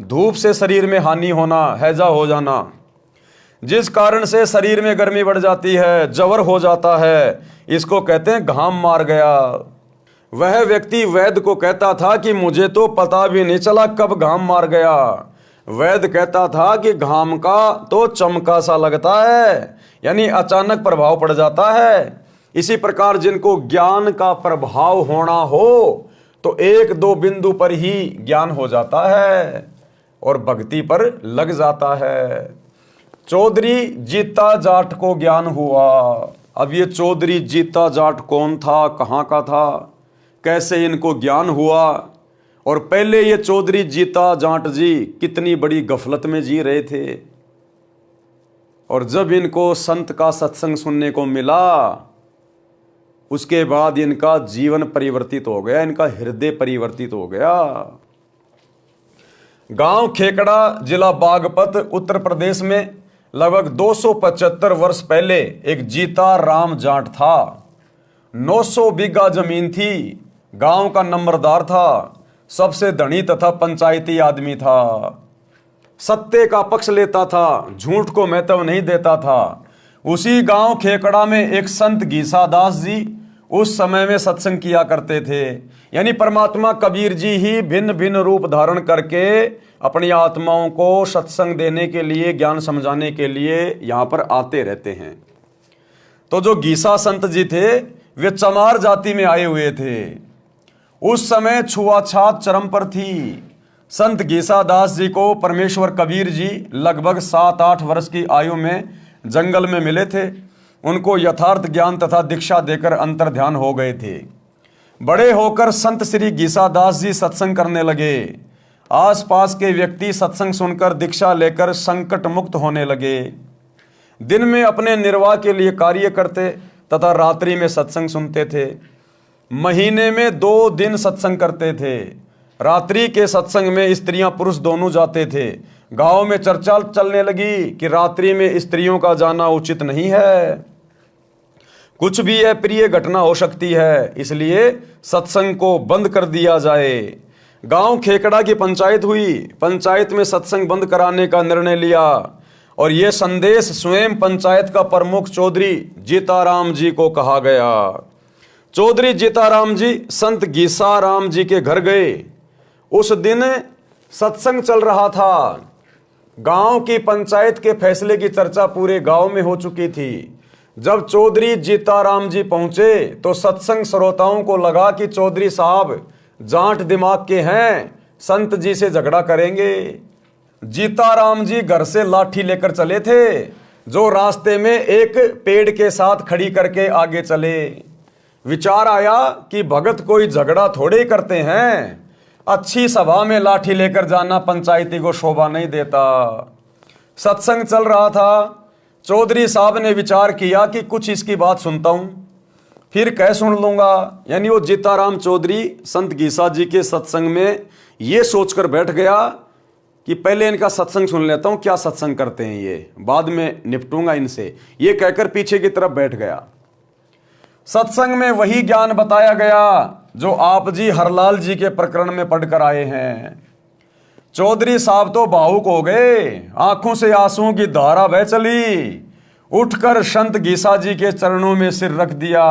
धूप से शरीर में हानि होना, हैजा हो जाना, जिस कारण से शरीर में गर्मी बढ़ जाती है, जवर हो जाता है, इसको कहते हैं घाम मार गया। वह व्यक्ति वैद्य को कहता था कि मुझे तो पता भी नहीं चला कब घाम मार गया। वैद्य कहता था कि घाम का तो चमका सा लगता है, यानी अचानक प्रभाव पड़ जाता है। इसी प्रकार जिनको ज्ञान का प्रभाव होना हो तो एक दो बिंदु पर ही ज्ञान हो जाता है और भक्ति पर लग जाता है। चौधरी जीता जाट को ज्ञान हुआ। अब ये चौधरी जीता जाट कौन था, कहाँ का था, कैसे इनको ज्ञान हुआ? और पहले ये चौधरी जीता जाट जी कितनी बड़ी गफलत में जी रहे थे, और जब इनको संत का सत्संग सुनने को मिला, उसके बाद इनका जीवन परिवर्तित हो गया, इनका हृदय परिवर्तित हो गया। गांव खेकड़ा, जिला बागपत, उत्तर प्रदेश में लगभग 275 वर्ष पहले एक जीता राम जाट था। 900 बीघा जमीन थी, गांव का नंबरदार था, सबसे धनी तथा पंचायती आदमी था, सत्य का पक्ष लेता था, झूठ को महत्व नहीं देता था। उसी गांव खेकड़ा में एक संत गीसादास जी उस समय में सत्संग किया करते थे। यानी परमात्मा कबीर जी ही भिन्न भिन्न रूप धारण करके अपनी आत्माओं को सत्संग देने के लिए, ज्ञान समझाने के लिए यहाँ पर आते रहते हैं। तो जो गीसा संत जी थे वे चमार जाति में आए हुए थे। उस समय छुआछात चरम पर थी। संत गीसादास जी को परमेश्वर कबीर जी लगभग 7-8 वर्ष की आयु में जंगल में मिले थे। उनको यथार्थ ज्ञान तथा दीक्षा देकर अंतर ध्यान हो गए थे। बड़े होकर संत श्री गीसादास जी सत्संग करने लगे। आसपास के व्यक्ति सत्संग सुनकर दीक्षा लेकर संकट मुक्त होने लगे। दिन में अपने निर्वाह के लिए कार्य करते तथा रात्रि में सत्संग सुनते थे। महीने में 2 दिन सत्संग करते थे। रात्रि के सत्संग में स्त्रियां पुरुष दोनों जाते थे। गांव में चर्चा चलने लगी कि रात्रि में स्त्रियों का जाना उचित नहीं है, कुछ भी अप्रिय घटना हो सकती है, इसलिए सत्संग को बंद कर दिया जाए। गांव खेकड़ा की पंचायत हुई। पंचायत में सत्संग बंद कराने का निर्णय लिया और यह संदेश स्वयं पंचायत का प्रमुख चौधरी जीताराम जी को कहा गया। चौधरी जीताराम जी संत गीसाराम जी के घर गए। उस दिन सत्संग चल रहा था। गांव की पंचायत के फैसले की चर्चा पूरे गांव में हो चुकी थी। जब चौधरी जीताराम जी पहुंचे तो सत्संग श्रोताओं को लगा कि चौधरी साहब जाट दिमाग के हैं, संत जी से झगड़ा करेंगे। जीताराम जी घर से लाठी लेकर चले थे, जो रास्ते में एक पेड़ के साथ खड़ी करके आगे चले। विचार आया कि भगत कोई झगड़ा थोड़े ही करते हैं, अच्छी सभा में लाठी लेकर जाना पंचायती को शोभा नहीं देता। सत्संग चल रहा था। चौधरी साहब ने विचार किया कि कुछ इसकी बात सुनता हूं, फिर कह सुन लूंगा। यानी वो जीताराम चौधरी संत गीसा जी के सत्संग में ये सोचकर बैठ गया कि पहले इनका सत्संग सुन लेता हूं, क्या सत्संग करते हैं ये, बाद में निपटूंगा इनसे, ये कहकर पीछे की तरफ बैठ गया। सत्संग में वही ज्ञान बताया गया जो आप जी हरलाल जी के प्रकरण में पढ़कर आए हैं। चौधरी साहब तो भावुक हो गए, आंखों से आंसुओं की धारा बह चली। उठकर संत गीसा जी के चरणों में सिर रख दिया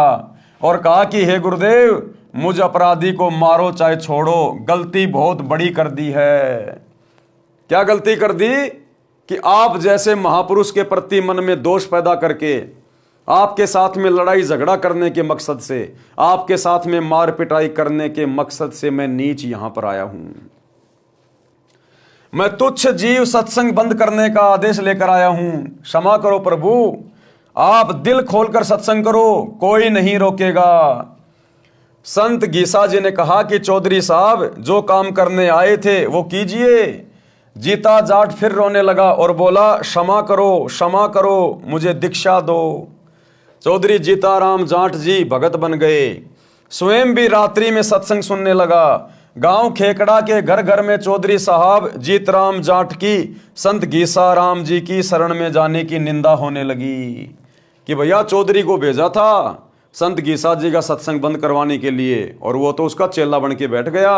और कहा कि हे गुरुदेव, मुझ अपराधी को मारो चाहे छोड़ो, गलती बहुत बड़ी कर दी है। क्या गलती कर दी कि आप जैसे महापुरुष के प्रति मन में दोष पैदा करके, आपके साथ में लड़ाई झगड़ा करने के मकसद से, आपके साथ में मार पिटाई करने के मकसद से मैं नीच यहां पर आया हूं। मैं तुच्छ जीव सत्संग बंद करने का आदेश लेकर आया हूं। क्षमा करो प्रभु, आप दिल खोलकर सत्संग करो, कोई नहीं रोकेगा। संत गीसा जी ने कहा कि चौधरी साहब, जो काम करने आए थे वो कीजिए। जीता जाट फिर रोने लगा और बोला, क्षमा करो, मुझे दीक्षा दो। चौधरी जीताराम जाट जी भगत बन गए, स्वयं भी रात्रि में सत्संग सुनने लगा। गांव खेकड़ा के घर घर में चौधरी साहब जीतराम जाट की संत गीसा राम जी की शरण में जाने की निंदा होने लगी कि भैया चौधरी को भेजा था संत गीसा जी का सत्संग बंद करवाने के लिए और वो तो उसका चेला बन के बैठ गया।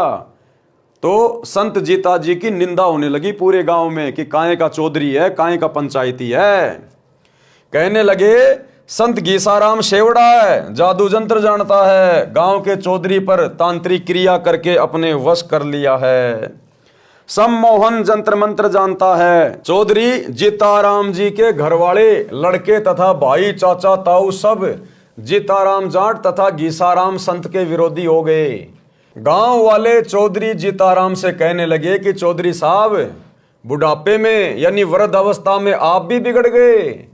तो संत जीता जी की निंदा होने लगी पूरे गांव में कि काहे का चौधरी है, काहे का पंचायती है। कहने लगे संत गीसाराम शेवड़ा है, जादू जंत्र जानता है, गांव के चौधरी पर तांत्रिक क्रिया करके अपने वश कर लिया है, सम्मोहन जंत्र मंत्र जानता है। चौधरी जीताराम जी के घरवाले, लड़के तथा भाई, चाचा, ताऊ सब जीताराम जाट तथा गीसाराम संत के विरोधी हो गए। गांव वाले चौधरी जीताराम से कहने लगे कि चौधरी साहब, बुढ़ापे में यानी वृद्ध अवस्था में आप भी बिगड़ गए।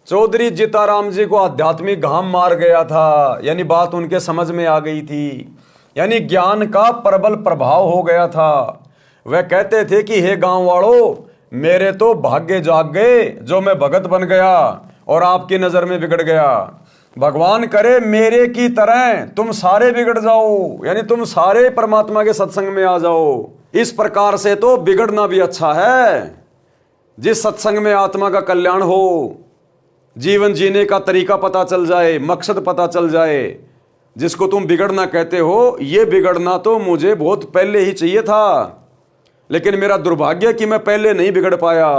चौधरी जीताराम जी को आध्यात्मिक घाम मार गया था, यानी बात उनके समझ में आ गई थी, यानी ज्ञान का प्रबल प्रभाव हो गया था। वह कहते थे कि हे गांव वालों, मेरे तो भाग्य जाग गए जो मैं भगत बन गया और आपकी नजर में बिगड़ गया। भगवान करे मेरे की तरह तुम सारे बिगड़ जाओ, यानी तुम सारे परमात्मा के सत्संग में आ जाओ। इस प्रकार से तो बिगड़ना भी अच्छा है। जिस सत्संग में आत्मा का कल्याण हो, जीवन जीने का तरीका पता चल जाए, मकसद पता चल जाए, जिसको तुम बिगड़ना कहते हो, ये बिगड़ना तो मुझे बहुत पहले ही चाहिए था, लेकिन मेरा दुर्भाग्य कि मैं पहले नहीं बिगड़ पाया।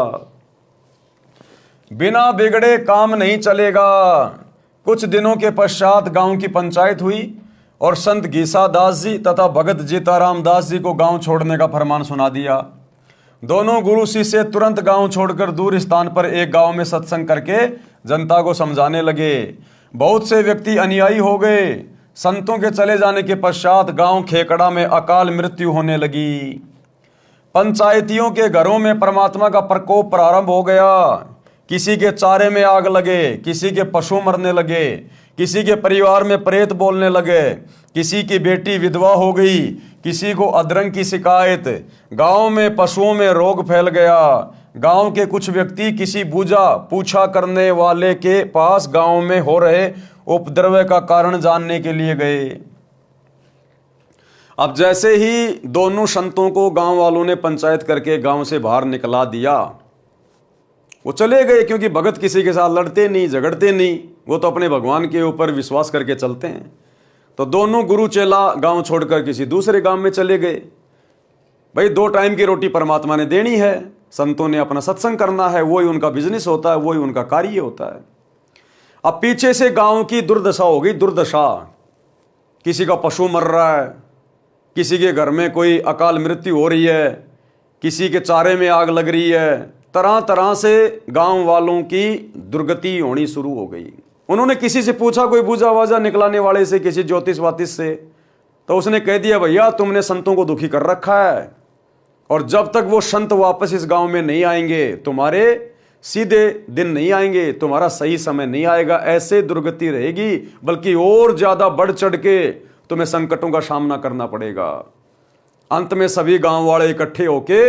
बिना बिगड़े काम नहीं चलेगा। कुछ दिनों के पश्चात गांव की पंचायत हुई और संत गीसा दास जी तथा भगत जीताराम दास जी को गांव छोड़ने का फरमान सुना दिया। दोनों गुरु शिष्य तुरंत गांव छोड़कर दूर स्थान पर एक गांव में सत्संग करके जनता को समझाने लगे। बहुत से व्यक्ति अनुयायी हो गए। संतों के चले जाने के पश्चात गांव खेकड़ा में अकाल मृत्यु होने लगी। पंचायतियों के घरों में परमात्मा का प्रकोप प्रारंभ हो गया। किसी के चारे में आग लगे, किसी के पशु मरने लगे, किसी के परिवार में प्रेत बोलने लगे, किसी की बेटी विधवा हो गई, किसी को अधरंग की शिकायत। गांव में पशुओं में रोग फैल गया। गांव के कुछ व्यक्ति किसी पूछा करने वाले के पास गांव में हो रहे उपद्रव का कारण जानने के लिए गए। अब जैसे ही दोनों संतों को गांव वालों ने पंचायत करके गांव से बाहर निकला दिया, वो चले गए, क्योंकि भगत किसी के साथ लड़ते नहीं, झगड़ते नहीं, वो तो अपने भगवान के ऊपर विश्वास करके चलते हैं। तो दोनों गुरु चेला गांव छोड़कर किसी दूसरे गांव में चले गए। भाई 2 टाइम की रोटी परमात्मा ने देनी है, संतों ने अपना सत्संग करना है, वही उनका बिजनेस होता है, वही उनका कार्य होता है। अब पीछे से गांव की दुर्दशा हो गई, दुर्दशा। किसी का पशु मर रहा है, किसी के घर में कोई अकाल मृत्यु हो रही है, किसी के चारे में आग लग रही है। तरह तरह से गांव वालों की दुर्गति होनी शुरू हो गई। उन्होंने किसी से पूछा, कोई बूझा वाजा निकलाने वाले से, किसी ज्योतिष वातिश से, तो उसने कह दिया भैया तुमने संतों को दुखी कर रखा है, और जब तक वो संत वापस इस गांव में नहीं आएंगे, तुम्हारे सीधे दिन नहीं आएंगे, तुम्हारा सही समय नहीं आएगा, ऐसे दुर्गति रहेगी, बल्कि और ज्यादा बढ़ चढ़ के तुम्हें संकटों का सामना करना पड़ेगा। अंत में सभी गांव वाले इकट्ठे होके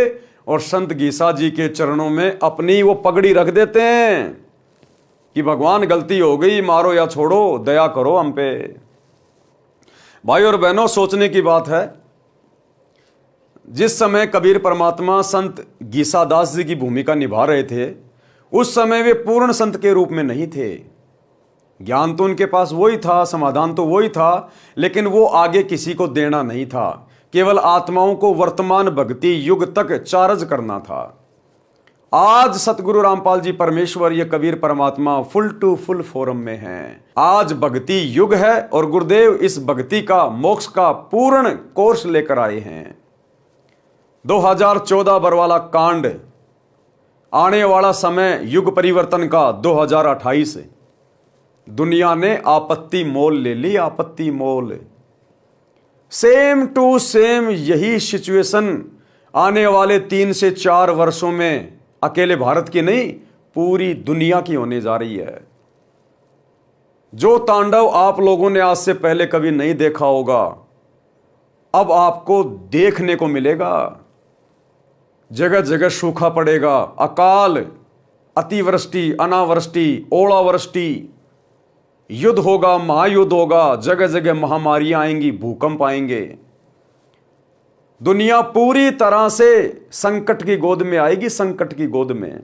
और संत गीसा जी के चरणों में अपनी वो पगड़ी रख देते हैं। कि भगवान गलती हो गई, मारो या छोड़ो, दया करो हम पे। भाई और बहनों, सोचने की बात है, जिस समय कबीर परमात्मा संत गीसादास जी की भूमिका निभा रहे थे, उस समय वे पूर्ण संत के रूप में नहीं थे। ज्ञान तो उनके पास वही था, समाधान तो वही था, लेकिन वो आगे किसी को देना नहीं था, केवल आत्माओं को वर्तमान भक्ति युग तक चार्ज करना था। आज सतगुरु रामपाल जी परमेश्वर, ये कबीर परमात्मा फुल टू फुल फॉर्म में हैं। आज भक्ति युग है और गुरुदेव इस भक्ति का, मोक्ष का पूर्ण कोर्स लेकर आए हैं। 2014 बरवाला कांड, आने वाला समय युग परिवर्तन का 2028। दुनिया ने आपत्ति मोल ले ली, आपत्ति मोल। सेम टू सेम यही सिचुएशन आने वाले 3 से 4 वर्षों में अकेले भारत की नहीं, पूरी दुनिया की होने जा रही है। जो तांडव आप लोगों ने आज से पहले कभी नहीं देखा होगा, अब आपको देखने को मिलेगा। जगह जगह सूखा पड़ेगा, अकाल, अतिवृष्टि, अनावृष्टि, ओलावृष्टि, युद्ध होगा, महायुद्ध होगा, जगह जगह महामारियां आएंगी, भूकंप आएंगे। दुनिया पूरी तरह से संकट की गोद में आएगी, संकट की गोद में।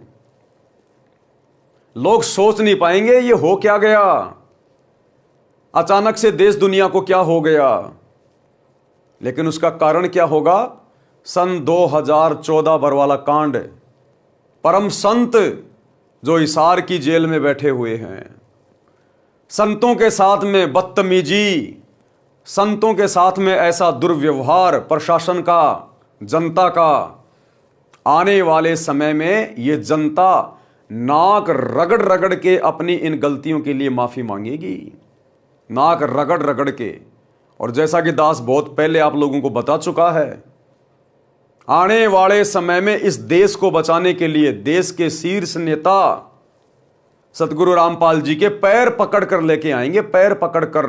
लोग सोच नहीं पाएंगे ये हो क्या गया, अचानक से देश दुनिया को क्या हो गया। लेकिन उसका कारण क्या होगा? सन 2014 बरवाला कांड। परम संत जो हिसार की जेल में बैठे हुए हैं, संतों के साथ में बदतमीजी, संतों के साथ में ऐसा दुर्व्यवहार प्रशासन का, जनता का। आने वाले समय में ये जनता नाक रगड़ रगड़ के अपनी इन गलतियों के लिए माफी मांगेगी, नाक रगड़ रगड़ के। और जैसा कि दास बहुत पहले आप लोगों को बता चुका है, आने वाले समय में इस देश को बचाने के लिए देश के शीर्ष नेता सतगुरु रामपाल जी के पैर पकड़ कर लेके आएंगे, पैर पकड़ कर।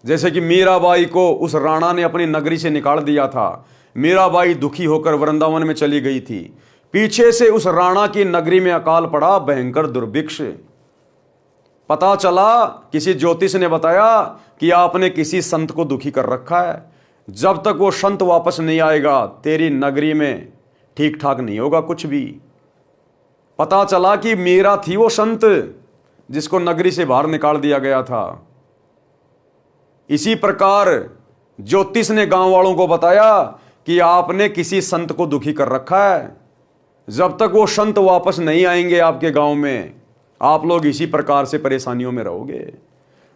जैसे कि मीराबाई को उस राणा ने अपनी नगरी से निकाल दिया था। मीराबाई दुखी होकर वृंदावन में चली गई थी, पीछे से उस राणा की नगरी में अकाल पड़ा, भयंकर दुर्भिक्ष। पता चला, किसी ज्योतिष ने बताया कि आपने किसी संत को दुखी कर रखा है, जब तक वो संत वापस नहीं आएगा तेरी नगरी में ठीक ठाक नहीं होगा कुछ भी। पता चला कि मीरा थी वो संत जिसको नगरी से बाहर निकाल दिया गया था। इसी प्रकार ज्योतिष ने गांव वालों को बताया कि आपने किसी संत को दुखी कर रखा है, जब तक वो संत वापस नहीं आएंगे आपके गांव में, आप लोग इसी प्रकार से परेशानियों में रहोगे।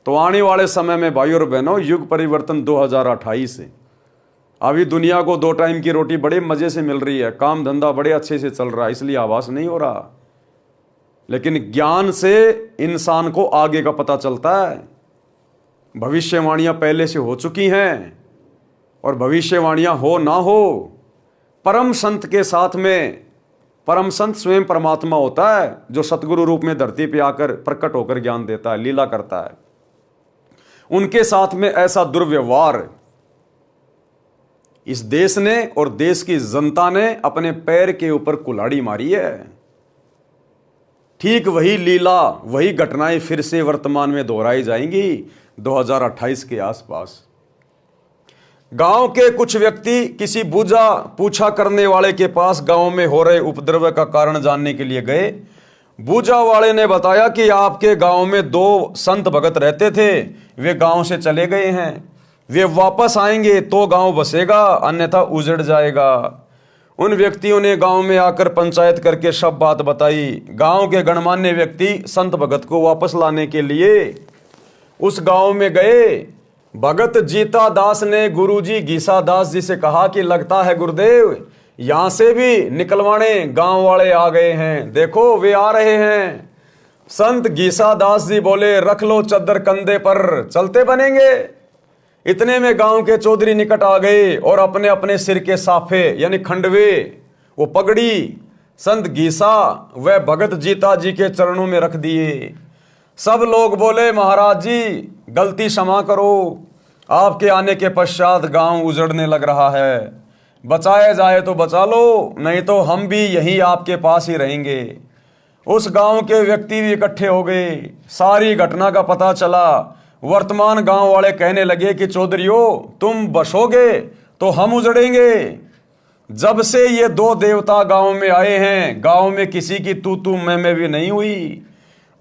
तो आने वाले समय में भाई और बहनों, युग परिवर्तन 2028। अभी दुनिया को 2 टाइम की रोटी बड़े मजे से मिल रही है, काम धंधा बड़े अच्छे से चल रहा है, इसलिए आवास नहीं हो रहा। लेकिन ज्ञान से इंसान को आगे का पता चलता है। भविष्यवाणियां पहले से हो चुकी हैं, और भविष्यवाणियां हो ना हो, परम संत के साथ में, परम संत स्वयं परमात्मा होता है जो सतगुरु रूप में धरती पे आकर प्रकट होकर ज्ञान देता है, लीला करता है। उनके साथ में ऐसा दुर्व्यवहार इस देश ने और देश की जनता ने अपने पैर के ऊपर कुल्हाड़ी मारी है। ठीक वही लीला, वही घटनाएं फिर से वर्तमान में दोहराई जाएंगी 2028 के आसपास। गांव के कुछ व्यक्ति किसी पूछा करने वाले के पास गांव में हो रहे उपद्रव का कारण जानने के लिए गए। बूझा वाले ने बताया कि आपके गांव में 2 संत भगत रहते थे, वे गांव से चले गए हैं, वे वापस आएंगे तो गांव बसेगा, अन्यथा उजड़ जाएगा। उन व्यक्तियों ने गांव में आकर पंचायत करके सब बात बताई। गांव के गणमान्य व्यक्ति संत भगत को वापस लाने के लिए उस गांव में गए। भगत जीता दास ने गुरुजी गीसा दास जी से कहा कि लगता है गुरुदेव यहां से भी निकलवाने गांव वाले आ गए हैं, देखो वे आ रहे हैं। संत गीसा दास जी बोले, रख लो चद्दर कंधे पर, चलते बनेंगे। इतने में गांव के चौधरी निकट आ गए और अपने अपने सिर के साफे यानी खंडवे, वो पगड़ी संत गीसा व भगत जीता जी के चरणों में रख दिए। सब लोग बोले, महाराज जी गलती क्षमा करो, आपके आने के पश्चात गांव उजड़ने लग रहा है, बचाया जाए तो बचा लो, नहीं तो हम भी यहीं आपके पास ही रहेंगे। उस गांव के व्यक्ति भी इकट्ठे हो गए। सारी घटना का पता चला। वर्तमान गांव वाले कहने लगे कि चौधरियों, तुम बसोगे तो हम उजड़ेंगे। जब से ये दो देवता गांव में आए हैं, गांव में किसी की तू तू मैं भी नहीं हुई।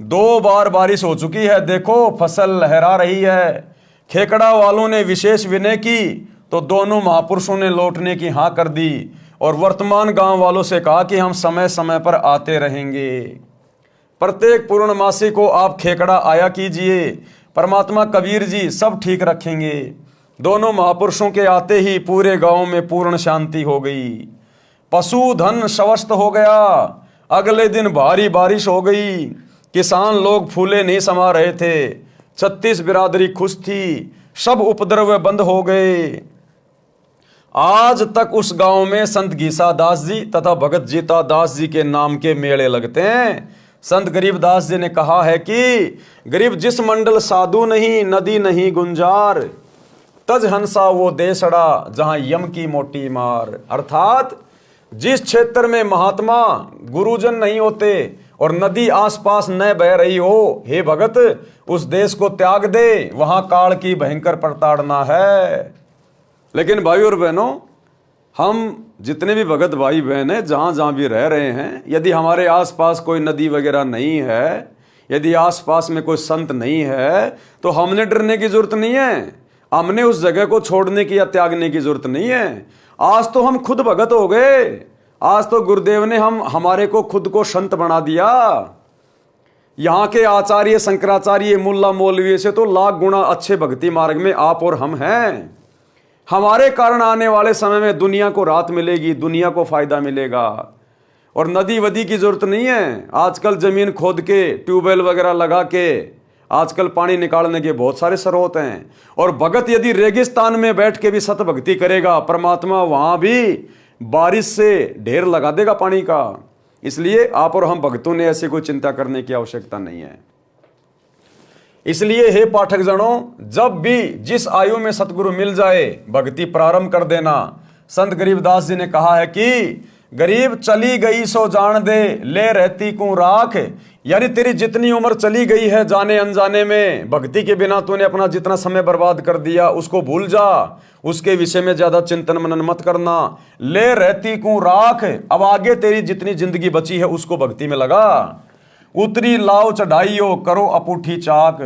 2 बार बारिश हो चुकी है, देखो फसल लहरा रही है। खेकड़ा वालों ने विशेष विनय की तो दोनों महापुरुषों ने लौटने की हाँ कर दी और वर्तमान गांव वालों से कहा कि हम समय समय पर आते रहेंगे। प्रत्येक पूर्णमासी को आप खेकड़ा आया कीजिए, परमात्मा कबीर जी सब ठीक रखेंगे। दोनों महापुरुषों के आते ही पूरे गांव में पूर्ण शांति हो गई। पशुधन स्वस्थ हो गया। अगले दिन भारी बारिश हो गई। किसान लोग फूले नहीं समा रहे थे। 36 बिरादरी खुश थी। सब उपद्रव बंद हो गए। आज तक उस गांव में संत घीसा दास जी तथा भगत जीता दास जी के नाम के मेले लगते हैं। संत गरीबदास जी ने कहा है कि गरीब जिस मंडल साधु नहीं, नदी नहीं गुंजार, तज हंसा वो देशड़ा जहां यम की मोटी मार। अर्थात जिस क्षेत्र में महात्मा गुरुजन नहीं होते और नदी आसपास न बह रही हो, हे भगत उस देश को त्याग दे, वहां काल की भयंकर प्रताड़ना है। लेकिन भाई और बहनों, हम जितने भी भगत भाई बहन हैं, जहां जहां भी रह रहे हैं, यदि हमारे आसपास कोई नदी वगैरह नहीं है, यदि आसपास में कोई संत नहीं है, तो हमने डरने की जरूरत नहीं है। हमने उस जगह को छोड़ने की या त्यागने की जरूरत नहीं है। आज तो हम खुद भगत हो गए। आज तो गुरुदेव ने हमारे को खुद को संत बना दिया। यहाँ के आचार्य शंकराचार्य मुल्ला मौलवी से तो लाख गुना अच्छे भक्ति मार्ग में आप और हम हैं। हमारे कारण आने वाले समय में दुनिया को राहत मिलेगी, दुनिया को फायदा मिलेगा। और नदी वदी की जरूरत नहीं है। आजकल जमीन खोद के ट्यूबवेल वगैरह लगा के आजकल पानी निकालने के बहुत सारे स्रोत हैं। और भगत यदि रेगिस्तान में बैठ के भी सत भक्ति करेगा, परमात्मा वहां भी बारिश से ढेर लगा देगा पानी का। इसलिए आप और हम भक्तों ने ऐसी कोई चिंता करने की आवश्यकता नहीं है। इसलिए हे पाठक जनों, जब भी जिस आयु में सतगुरु मिल जाए, भक्ति प्रारंभ कर देना। संत गरीबदास जी ने कहा है कि गरीब चली गई सो जान दे, ले रहती को राख। यानी तेरी जितनी उम्र चली गई है जाने अनजाने में, भक्ति के बिना तूने अपना जितना समय बर्बाद कर दिया उसको भूल जा। उसके विषय में ज्यादा चिंतन मनन मत करना। ले रहती को राख। अब आगे तेरी जितनी जिंदगी बची है उसको भक्ति में लगा। उतरी लाओ चढ़ाइयो, करो अपूठी चाक।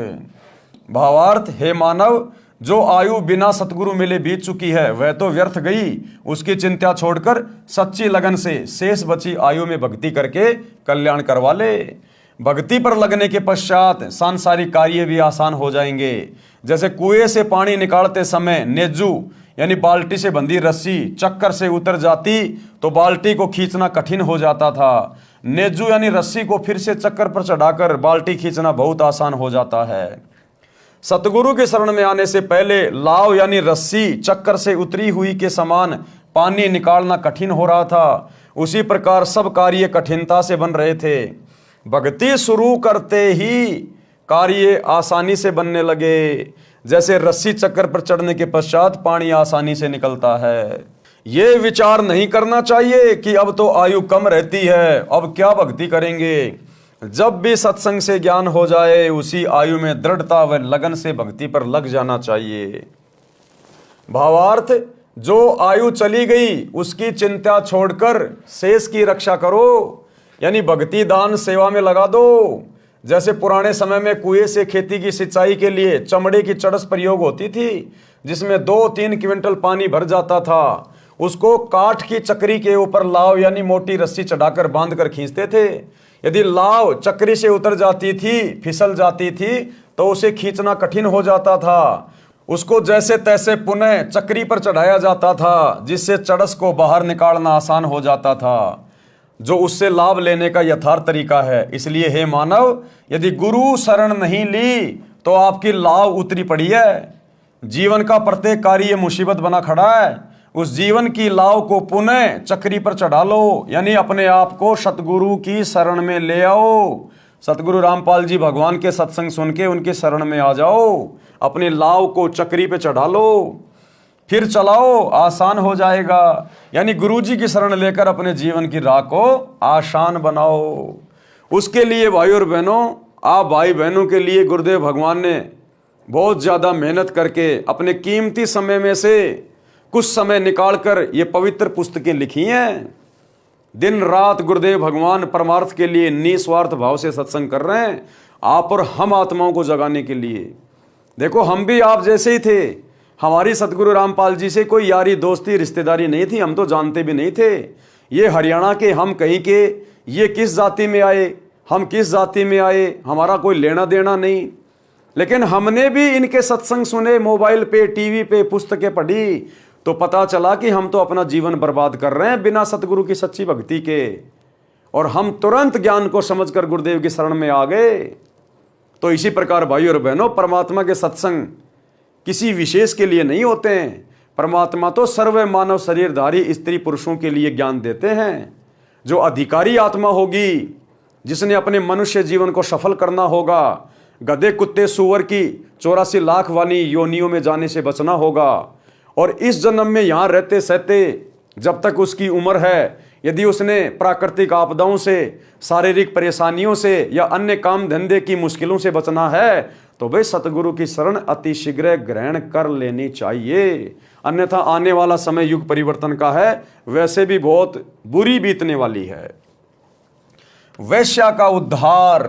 भावार्थ, हे मानव, जो आयु बिना सतगुरु मिले बीत चुकी है वह तो व्यर्थ गई। उसकी चिंता छोड़कर सच्ची लगन से शेष बची आयु में भक्ति करके कल्याण करवा ले। भक्ति पर लगने के पश्चात सांसारिक कार्य भी आसान हो जाएंगे। जैसे कुएं से पानी निकालते समय नेजू यानी बाल्टी से बंधी रस्सी चक्कर से उतर जाती तो बाल्टी को खींचना कठिन हो जाता था। नेजू यानी रस्सी को फिर से चक्कर पर चढ़ाकर बाल्टी खींचना बहुत आसान हो जाता है। सतगुरु के शरण में आने से पहले लाव यानी रस्सी चक्कर से उतरी हुई के समान पानी निकालना कठिन हो रहा था। उसी प्रकार सब कार्य कठिनता से बन रहे थे। भक्ति शुरू करते ही कार्य आसानी से बनने लगे। जैसे रस्सी चक्कर पर चढ़ने के पश्चात पानी आसानी से निकलता है। ये विचार नहीं करना चाहिए कि अब तो आयु कम रहती है, अब क्या भक्ति करेंगे। जब भी सत्संग से ज्ञान हो जाए उसी आयु में दृढ़ता व लगन से भक्ति पर लग जाना चाहिए। भावार्थ, जो आयु चली गई उसकी चिंता छोड़कर शेष की रक्षा करो, यानी भक्ति दान सेवा में लगा दो। जैसे पुराने समय में कुएं से खेती की सिंचाई के लिए चमड़े की चड़स प्रयोग होती थी, जिसमें 2-3 क्विंटल पानी भर जाता था। उसको काठ की चक्री के ऊपर लाव यानी मोटी रस्सी चढ़ाकर बांध कर खींचते थे। यदि लाव चक्री से उतर जाती थी, फिसल जाती थी, तो उसे खींचना कठिन हो जाता था। उसको जैसे तैसे पुनः चक्री पर चढ़ाया जाता था, जिससे चड़स को बाहर निकालना आसान हो जाता था, जो उससे लाभ लेने का यथार्थ तरीका है। इसलिए हे मानव, यदि गुरु शरण नहीं ली तो आपकी लाव उतरी पड़ी है। जीवन का प्रत्येक कार्य मुसीबत बना खड़ा है। उस जीवन की लाव को पुनः चक्री पर चढ़ा लो, यानी अपने आप को सतगुरु की शरण में ले आओ। सतगुरु रामपाल जी भगवान के सत्संग सुन के उनके शरण में आ जाओ। अपनी लाव को चक्री पे चढ़ा लो, फिर चलाओ, आसान हो जाएगा। यानी गुरुजी की शरण लेकर अपने जीवन की राह को आसान बनाओ। उसके लिए भाई और बहनों, आप भाई बहनों के लिए गुरुदेव भगवान ने बहुत ज़्यादा मेहनत करके अपने कीमती समय में से कुछ समय निकालकर ये पवित्र पुस्तकें लिखी हैं। दिन रात गुरुदेव भगवान परमार्थ के लिए निस्वार्थ भाव से सत्संग कर रहे हैं, आप और हम आत्माओं को जगाने के लिए। देखो, हम भी आप जैसे ही थे। हमारी सतगुरु रामपाल जी से कोई यारी दोस्ती रिश्तेदारी नहीं थी, हम तो जानते भी नहीं थे। ये हरियाणा के, हम कहीं के, ये किस जाति में आए, हम किस जाति में आए, हमारा कोई लेना देना नहीं। लेकिन हमने भी इनके सत्संग सुने, मोबाइल पे, टीवी पे, पुस्तकें पढ़ी, तो पता चला कि हम तो अपना जीवन बर्बाद कर रहे हैं बिना सतगुरु की सच्ची भक्ति के। और हम तुरंत ज्ञान को समझकर गुरुदेव की शरण में आ गए। तो इसी प्रकार भाई और बहनों, परमात्मा के सत्संग किसी विशेष के लिए नहीं होते हैं। परमात्मा तो सर्व मानव शरीरधारी स्त्री पुरुषों के लिए ज्ञान देते हैं। जो अधिकारी आत्मा होगी, जिसने अपने मनुष्य जीवन को सफल करना होगा, गधे कुत्ते सूअर की 84 लाख वाली योनियों में जाने से बचना होगा। और इस जन्म में यहाँ रहते सहते जब तक उसकी उम्र है, यदि उसने प्राकृतिक आपदाओं से, शारीरिक परेशानियों से या अन्य काम धंधे की मुश्किलों से बचना है, तो भाई सतगुरु की शरण अति शीघ्र ग्रहण कर लेनी चाहिए। अन्यथा आने वाला समय युग परिवर्तन का है, वैसे भी बहुत बुरी बीतने वाली है। वैश्या का उद्धार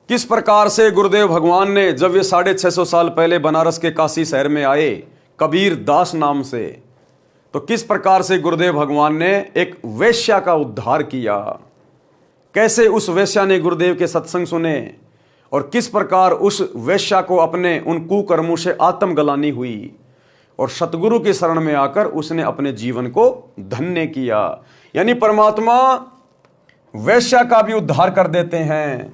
किस प्रकार से गुरुदेव भगवान ने, जब ये 650 साल पहले बनारस के काशी शहर में आए कबीर दास नाम से, तो किस प्रकार से गुरुदेव भगवान ने एक वैश्या का उद्धार किया। कैसे उस वैश्या ने गुरुदेव के सत्संग सुने और किस प्रकार उस वैश्या को अपने उन कुकर्मों से आत्मग्लानि हुई और सतगुरु की शरण में आकर उसने अपने जीवन को धन्य किया। यानी परमात्मा वैश्या का भी उद्धार कर देते हैं।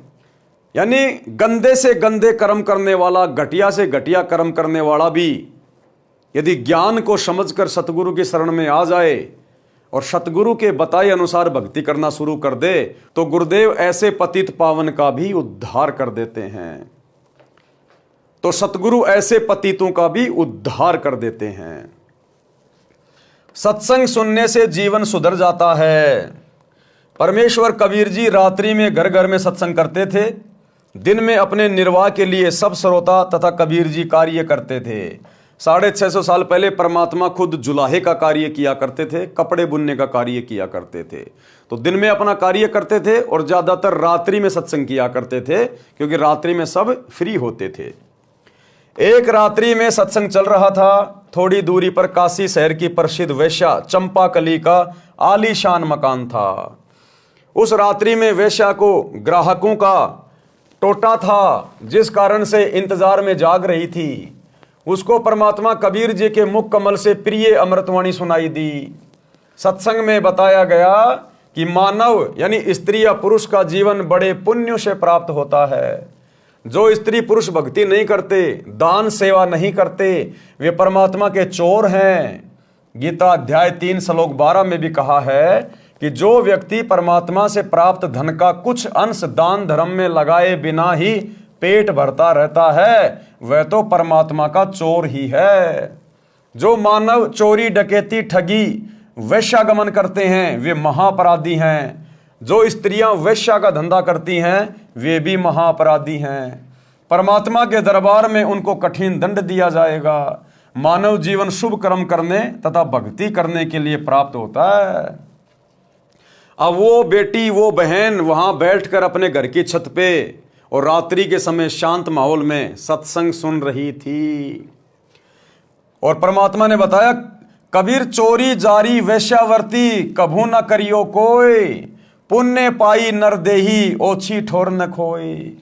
यानी गंदे से गंदे कर्म करने वाला, घटिया से घटिया कर्म करने वाला भी यदि ज्ञान को समझकर सतगुरु की शरण में आ जाए और सतगुरु के बताए अनुसार भक्ति करना शुरू कर दे, तो गुरुदेव ऐसे पतित पावन का भी उद्धार कर देते हैं। तो सतगुरु ऐसे पतितों का भी उद्धार कर देते हैं। सत्संग सुनने से जीवन सुधर जाता है। परमेश्वर कबीर जी रात्रि में घर घर में सत्संग करते थे, दिन में अपने निर्वाह के लिए सब श्रोता तथा कबीर जी कार्य करते थे। 650 साल पहले परमात्मा खुद जुलाहे का कार्य किया करते थे, कपड़े बुनने का कार्य किया करते थे। तो दिन में अपना कार्य करते थे और ज्यादातर रात्रि में सत्संग किया करते थे, क्योंकि रात्रि में सब फ्री होते थे। एक रात्रि में सत्संग चल रहा था। थोड़ी दूरी पर काशी शहर की प्रसिद्ध वेश्या चंपाकली का आलीशान मकान था। उस रात्रि में वेश्या को ग्राहकों का टोटा था, जिस कारण से इंतजार में जाग रही थी। उसको परमात्मा कबीर जी के मुख कमल से प्रिय अमृतवाणी सुनाई दी। सत्संग में बताया गया कि मानव यानी स्त्री या पुरुष का जीवन बड़े पुण्य से प्राप्त होता है। जो स्त्री पुरुष भक्ति नहीं करते, दान सेवा नहीं करते, वे परमात्मा के चोर हैं। गीता अध्याय 3 श्लोक 12 में भी कहा है कि जो व्यक्ति परमात्मा से प्राप्त धन का कुछ अंश दान धर्म में लगाए बिना ही पेट भरता रहता है, वह तो परमात्मा का चोर ही है। जो मानव चोरी, डकैती, ठगी, वैश्यागमन करते हैं, वे महापराधी हैं। जो स्त्रियां वैश्या का धंधा करती हैं, वे भी महापराधी हैं। परमात्मा के दरबार में उनको कठिन दंड दिया जाएगा। मानव जीवन शुभ कर्म करने तथा भक्ति करने के लिए प्राप्त होता है। अब वो बेटी, वो बहन वहां बैठकर अपने घर की छत पे और रात्रि के समय शांत माहौल में सत्संग सुन रही थी। और परमात्मा ने बताया, कबीर चोरी जारी वैश्यावर्ती कभू न करियो कोई, पुण्य पाई नर देही ओछी ठोर न खोई।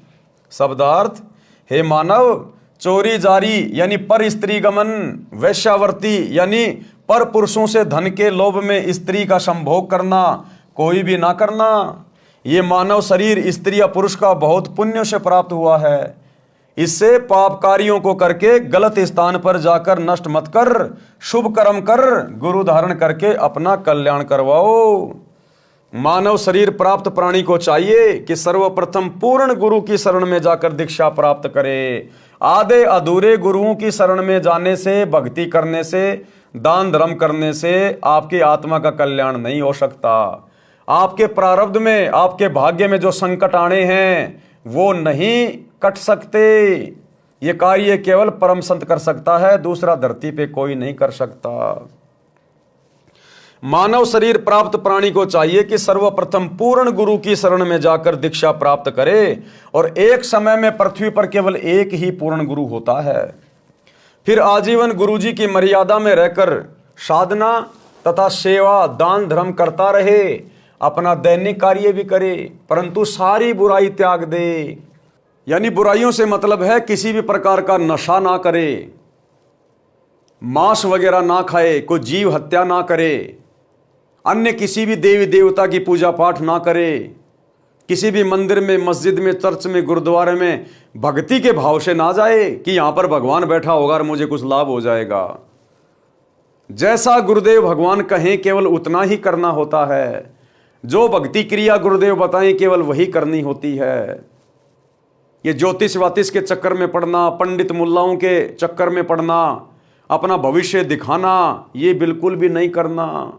शब्दार्थ, हे मानव, चोरी जारी यानी पर स्त्री गमन, वैश्यावर्ती यानी पर पुरुषों से धन के लोभ में स्त्री का संभोग करना कोई भी ना करना। ये मानव शरीर स्त्री या पुरुष का बहुत पुण्य से प्राप्त हुआ है। इससे पाप कार्यों को करके गलत स्थान पर जाकर नष्ट मत कर, शुभ कर्म कर, गुरु धारण करके अपना कल्याण करवाओ। मानव शरीर प्राप्त प्राणी को चाहिए कि सर्वप्रथम पूर्ण गुरु की शरण में जाकर दीक्षा प्राप्त करे। आधे अधूरे गुरुओं की शरण में जाने से, भक्ति करने से, दान धर्म करने से आपकी आत्मा का कल्याण नहीं हो सकता। आपके प्रारब्ध में, आपके भाग्य में जो संकट आने हैं वो नहीं कट सकते। ये कार्य केवल परम संत कर सकता है, दूसरा धरती पे कोई नहीं कर सकता। मानव शरीर प्राप्त प्राणी को चाहिए कि सर्वप्रथम पूर्ण गुरु की शरण में जाकर दीक्षा प्राप्त करे, और एक समय में पृथ्वी पर केवल एक ही पूर्ण गुरु होता है। फिर आजीवन गुरुजी की मर्यादा में रहकर साधना तथा सेवा दान धर्म करता रहे, अपना दैनिक कार्य भी करे, परंतु सारी बुराई त्याग दे। यानी बुराइयों से मतलब है किसी भी प्रकार का नशा ना करे, मांस वगैरह ना खाए, कोई जीव हत्या ना करे, अन्य किसी भी देवी देवता की पूजा पाठ ना करे, किसी भी मंदिर में, मस्जिद में, चर्च में, गुरुद्वारे में भक्ति के भाव से ना जाए कि यहां पर भगवान बैठा होगा और मुझे कुछ लाभ हो जाएगा। जैसा गुरुदेव भगवान कहें केवल उतना ही करना होता है। जो भक्ति क्रिया गुरुदेव बताएं केवल वही करनी होती है। ये ज्योतिष वातिश के चक्कर में पड़ना, पंडित मुल्लाओं के चक्कर में पड़ना, अपना भविष्य दिखाना, ये बिल्कुल भी नहीं करना।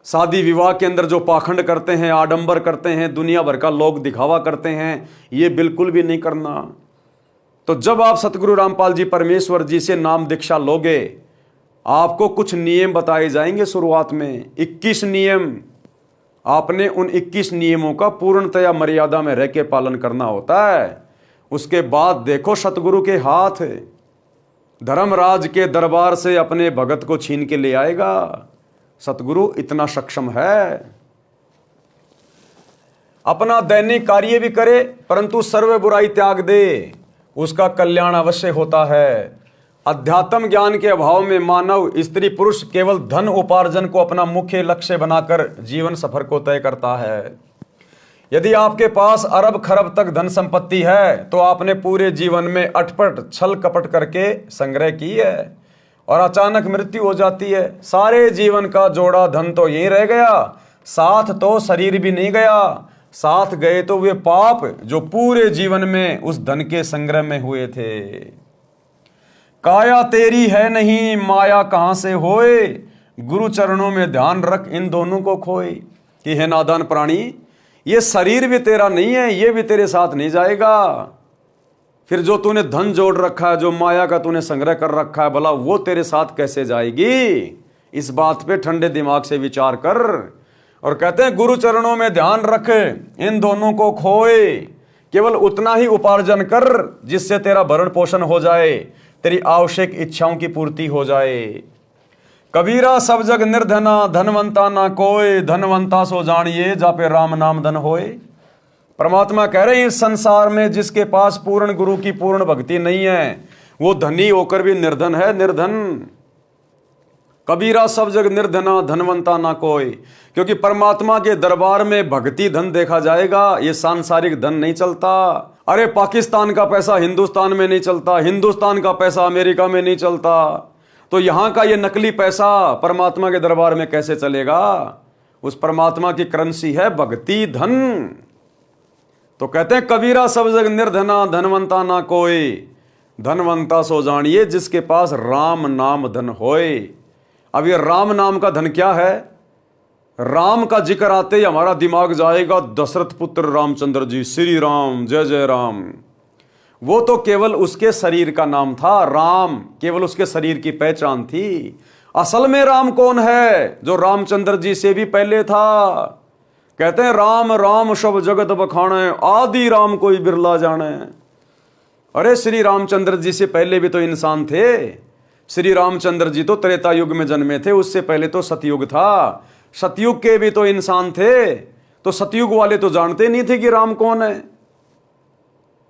शादी विवाह के अंदर जो पाखंड करते हैं, आडंबर करते हैं, दुनिया भर का लोग दिखावा करते हैं, ये बिल्कुल भी नहीं करना। तो जब आप सतगुरु रामपाल जी परमेश्वर जी से नाम दीक्षा लोगे, आपको कुछ नियम बताए जाएंगे। शुरुआत में 21 नियम, आपने उन 21 नियमों का पूर्णतया मर्यादा में रह के पालन करना होता है। उसके बाद देखो सतगुरु के हाथ धर्मराज के दरबार से अपने भगत को छीन के ले आएगा। सतगुरु इतना सक्षम है। अपना दैनिक कार्य भी करे परंतु सर्व बुराई त्याग दे, उसका कल्याण अवश्य होता है। अध्यात्म ज्ञान के अभाव में मानव स्त्री पुरुष केवल धन उपार्जन को अपना मुख्य लक्ष्य बनाकर जीवन सफर को तय करता है। यदि आपके पास अरब खरब तक धन संपत्ति है तो आपने पूरे जीवन में अटपट छल कपट करके संग्रह की है और अचानक मृत्यु हो जाती है। सारे जीवन का जोड़ा धन तो यहीं रह गया, साथ तो शरीर भी नहीं गया, साथ गए तो वे पाप जो पूरे जीवन में उस धन के संग्रह में हुए थे। काया तेरी है नहीं, माया कहां से होए, गुरु चरणों में ध्यान रख इन दोनों को खोए। कि है नादान प्राणी, ये शरीर भी तेरा नहीं है, ये भी तेरे साथ नहीं जाएगा। फिर जो तूने धन जोड़ रखा है, जो माया का तूने संग्रह कर रखा है, भला वो तेरे साथ कैसे जाएगी? इस बात पे ठंडे दिमाग से विचार कर। और कहते हैं गुरु चरणों में ध्यान रख इन दोनों को खोए। केवल उतना ही उपार्जन कर जिससे तेरा भरण पोषण हो जाए, तेरी आवश्यक इच्छाओं की पूर्ति हो जाए। कबीरा सब जग निर्धना, धनवंता ना कोई, धनवंता सो जानिए जापे राम नाम धन होए। परमात्मा कह रहे हैं इस संसार में जिसके पास पूर्ण गुरु की पूर्ण भक्ति नहीं है, वो धनी होकर भी निर्धन है, निर्धन। कबीरा सब जग निर्धना, धनवंता ना कोई। क्योंकि परमात्मा के दरबार में भक्ति धन देखा जाएगा, ये सांसारिक धन नहीं चलता। अरे पाकिस्तान का पैसा हिंदुस्तान में नहीं चलता, हिंदुस्तान का पैसा अमेरिका में नहीं चलता, तो यहां का ये नकली पैसा परमात्मा के दरबार में कैसे चलेगा? उस परमात्मा की करेंसी है भक्ति धन। तो कहते हैं कबीरा सब जग निर्धना, धनवंता ना कोई, धनवंता सो जानिए जिसके पास राम नाम धन होए। अब ये राम नाम का धन क्या है? राम का जिक्र आते ही हमारा दिमाग जाएगा दशरथ पुत्र रामचंद्र जी, श्री राम, जय जय राम। वो तो केवल उसके शरीर का नाम था, राम केवल उसके शरीर की पहचान थी। असल में राम कौन है? जो रामचंद्र जी से भी पहले था। कहते हैं राम राम सब जगत बखाने, आदि राम कोई बिरला जाने। अरे श्री रामचंद्र जी से पहले भी तो इंसान थे। श्री रामचंद्र जी तो त्रेता युग में जन्मे थे, उससे पहले तो सतयुग था। सतयुग के भी तो इंसान थे, तो सतयुग वाले तो जानते नहीं थे कि राम कौन है,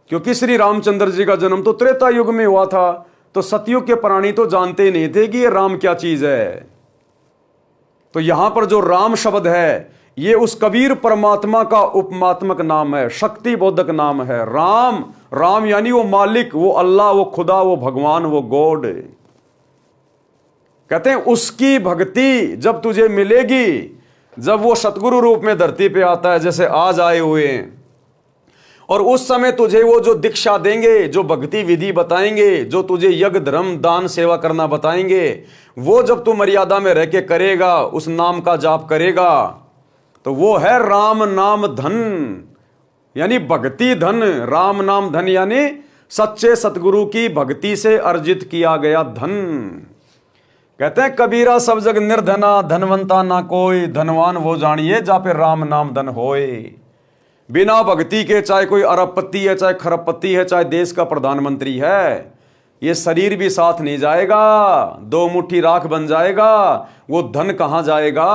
क्योंकि श्री रामचंद्र जी का जन्म तो त्रेता युग में हुआ था। तो सतयुग के प्राणी तो जानते ही नहीं थे कि ये राम क्या चीज है। तो यहां पर जो राम शब्द है ये उस कबीर परमात्मा का उपमात्मक नाम है, शक्ति बोधक नाम है। राम, राम यानी वो मालिक, वो अल्लाह, वो खुदा, वो भगवान, वो गॉड। कहते हैं उसकी भक्ति जब तुझे मिलेगी, जब वो सतगुरु रूप में धरती पे आता है जैसे आज आए हुए हैं, और उस समय तुझे वो जो दीक्षा देंगे, जो भक्ति विधि बताएंगे, जो तुझे यज्ञ धर्म दान सेवा करना बताएंगे, वो जब तू मर्यादा में रह के करेगा, उस नाम का जाप करेगा, तो वो है राम नाम धन, यानी भक्ति धन। राम नाम धन यानी सच्चे सतगुरु की भक्ति से अर्जित किया गया धन। कहते हैं कबीरा सब जग निर्धना, धनवंता ना कोई, धनवान वो जानिए जा पे राम नाम धन होए। बिना भक्ति के चाहे कोई अरबपति है, चाहे खरबपति है, चाहे देश का प्रधानमंत्री है, ये शरीर भी साथ नहीं जाएगा, दो मुट्ठी राख बन जाएगा, वो धन कहां जाएगा।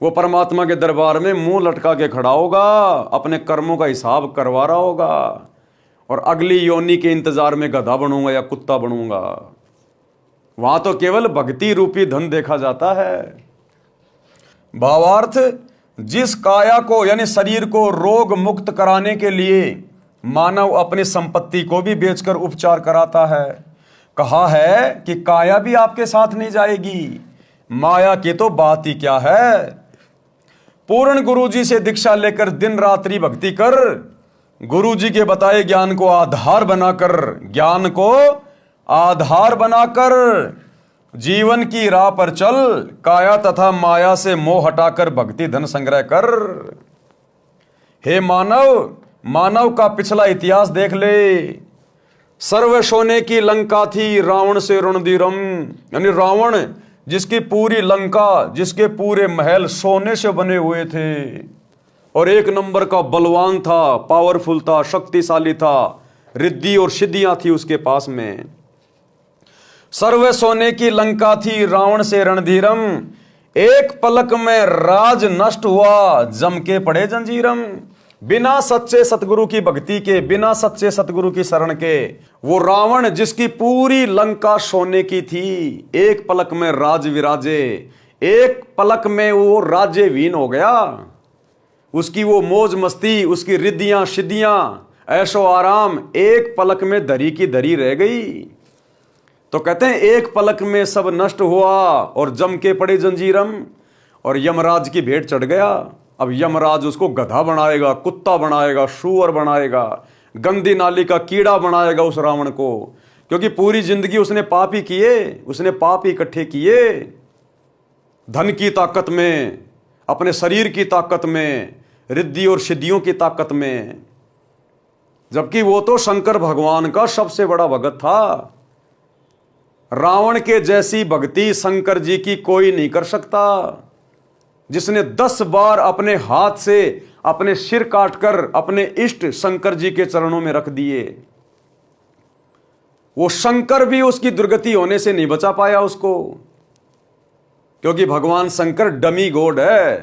वो परमात्मा के दरबार में मुंह लटका के खड़ा होगा, अपने कर्मों का हिसाब करवा रहा होगा, और अगली योनि के इंतजार में गधा बनूंगा या कुत्ता बनूंगा। वहां तो केवल भक्ति रूपी धन देखा जाता है। भावार्थ, जिस काया को यानी शरीर को रोग मुक्त कराने के लिए मानव अपनी संपत्ति को भी बेचकर उपचार कराता है, कहा है कि काया भी आपके साथ नहीं जाएगी, माया की तो बात ही क्या है। पूर्ण गुरुजी से दीक्षा लेकर दिन रात्रि भक्ति कर, गुरुजी के बताए ज्ञान को आधार बनाकर, ज्ञान को आधार बनाकर जीवन की राह पर चल, काया तथा माया से मोह हटाकर भक्ति धन संग्रह कर। हे मानव, मानव का पिछला इतिहास देख ले। सर्व सोने की लंका थी, रावण से रणधीरम, यानी रावण जिसकी पूरी लंका, जिसके पूरे महल सोने से बने हुए थे, और एक नंबर का बलवान था, पावरफुल था, शक्तिशाली था, रिद्धि और सिद्धियां थी उसके पास में। सर्व सोने की लंका थी, रावण से रणधीरम, एक पलक में राज नष्ट हुआ, जम के पड़े जंजीरम। बिना सच्चे सतगुरु की भक्ति के, बिना सच्चे सतगुरु की शरण के, वो रावण जिसकी पूरी लंका सोने की थी, एक पलक में राज विराजे, एक पलक में वो राज्यहीन हो गया। उसकी वो मौज मस्ती, उसकी रिद्धियां सिद्धियां, ऐशो आराम एक पलक में धरी की धरी रह गई। तो कहते हैं एक पलक में सब नष्ट हुआ और जम के पड़े जंजीरम, और यमराज की भेंट चढ़ गया। अब यमराज उसको गधा बनाएगा, कुत्ता बनाएगा, सूअर बनाएगा, गंदी नाली का कीड़ा बनाएगा उस रावण को, क्योंकि पूरी जिंदगी उसने पाप ही किए, उसने पाप ही इकट्ठे किए, धन की ताकत में, अपने शरीर की ताकत में, रिद्धि और सिद्धियों की ताकत में, जबकि वो तो शंकर भगवान का सबसे बड़ा भगत था। रावण के जैसी भक्ति शंकर जी की कोई नहीं कर सकता, जिसने 10 बार अपने हाथ से अपने सिर काटकर अपने इष्ट शंकर जी के चरणों में रख दिए। वो शंकर भी उसकी दुर्गति होने से नहीं बचा पाया उसको, क्योंकि भगवान शंकर डमी गॉड है,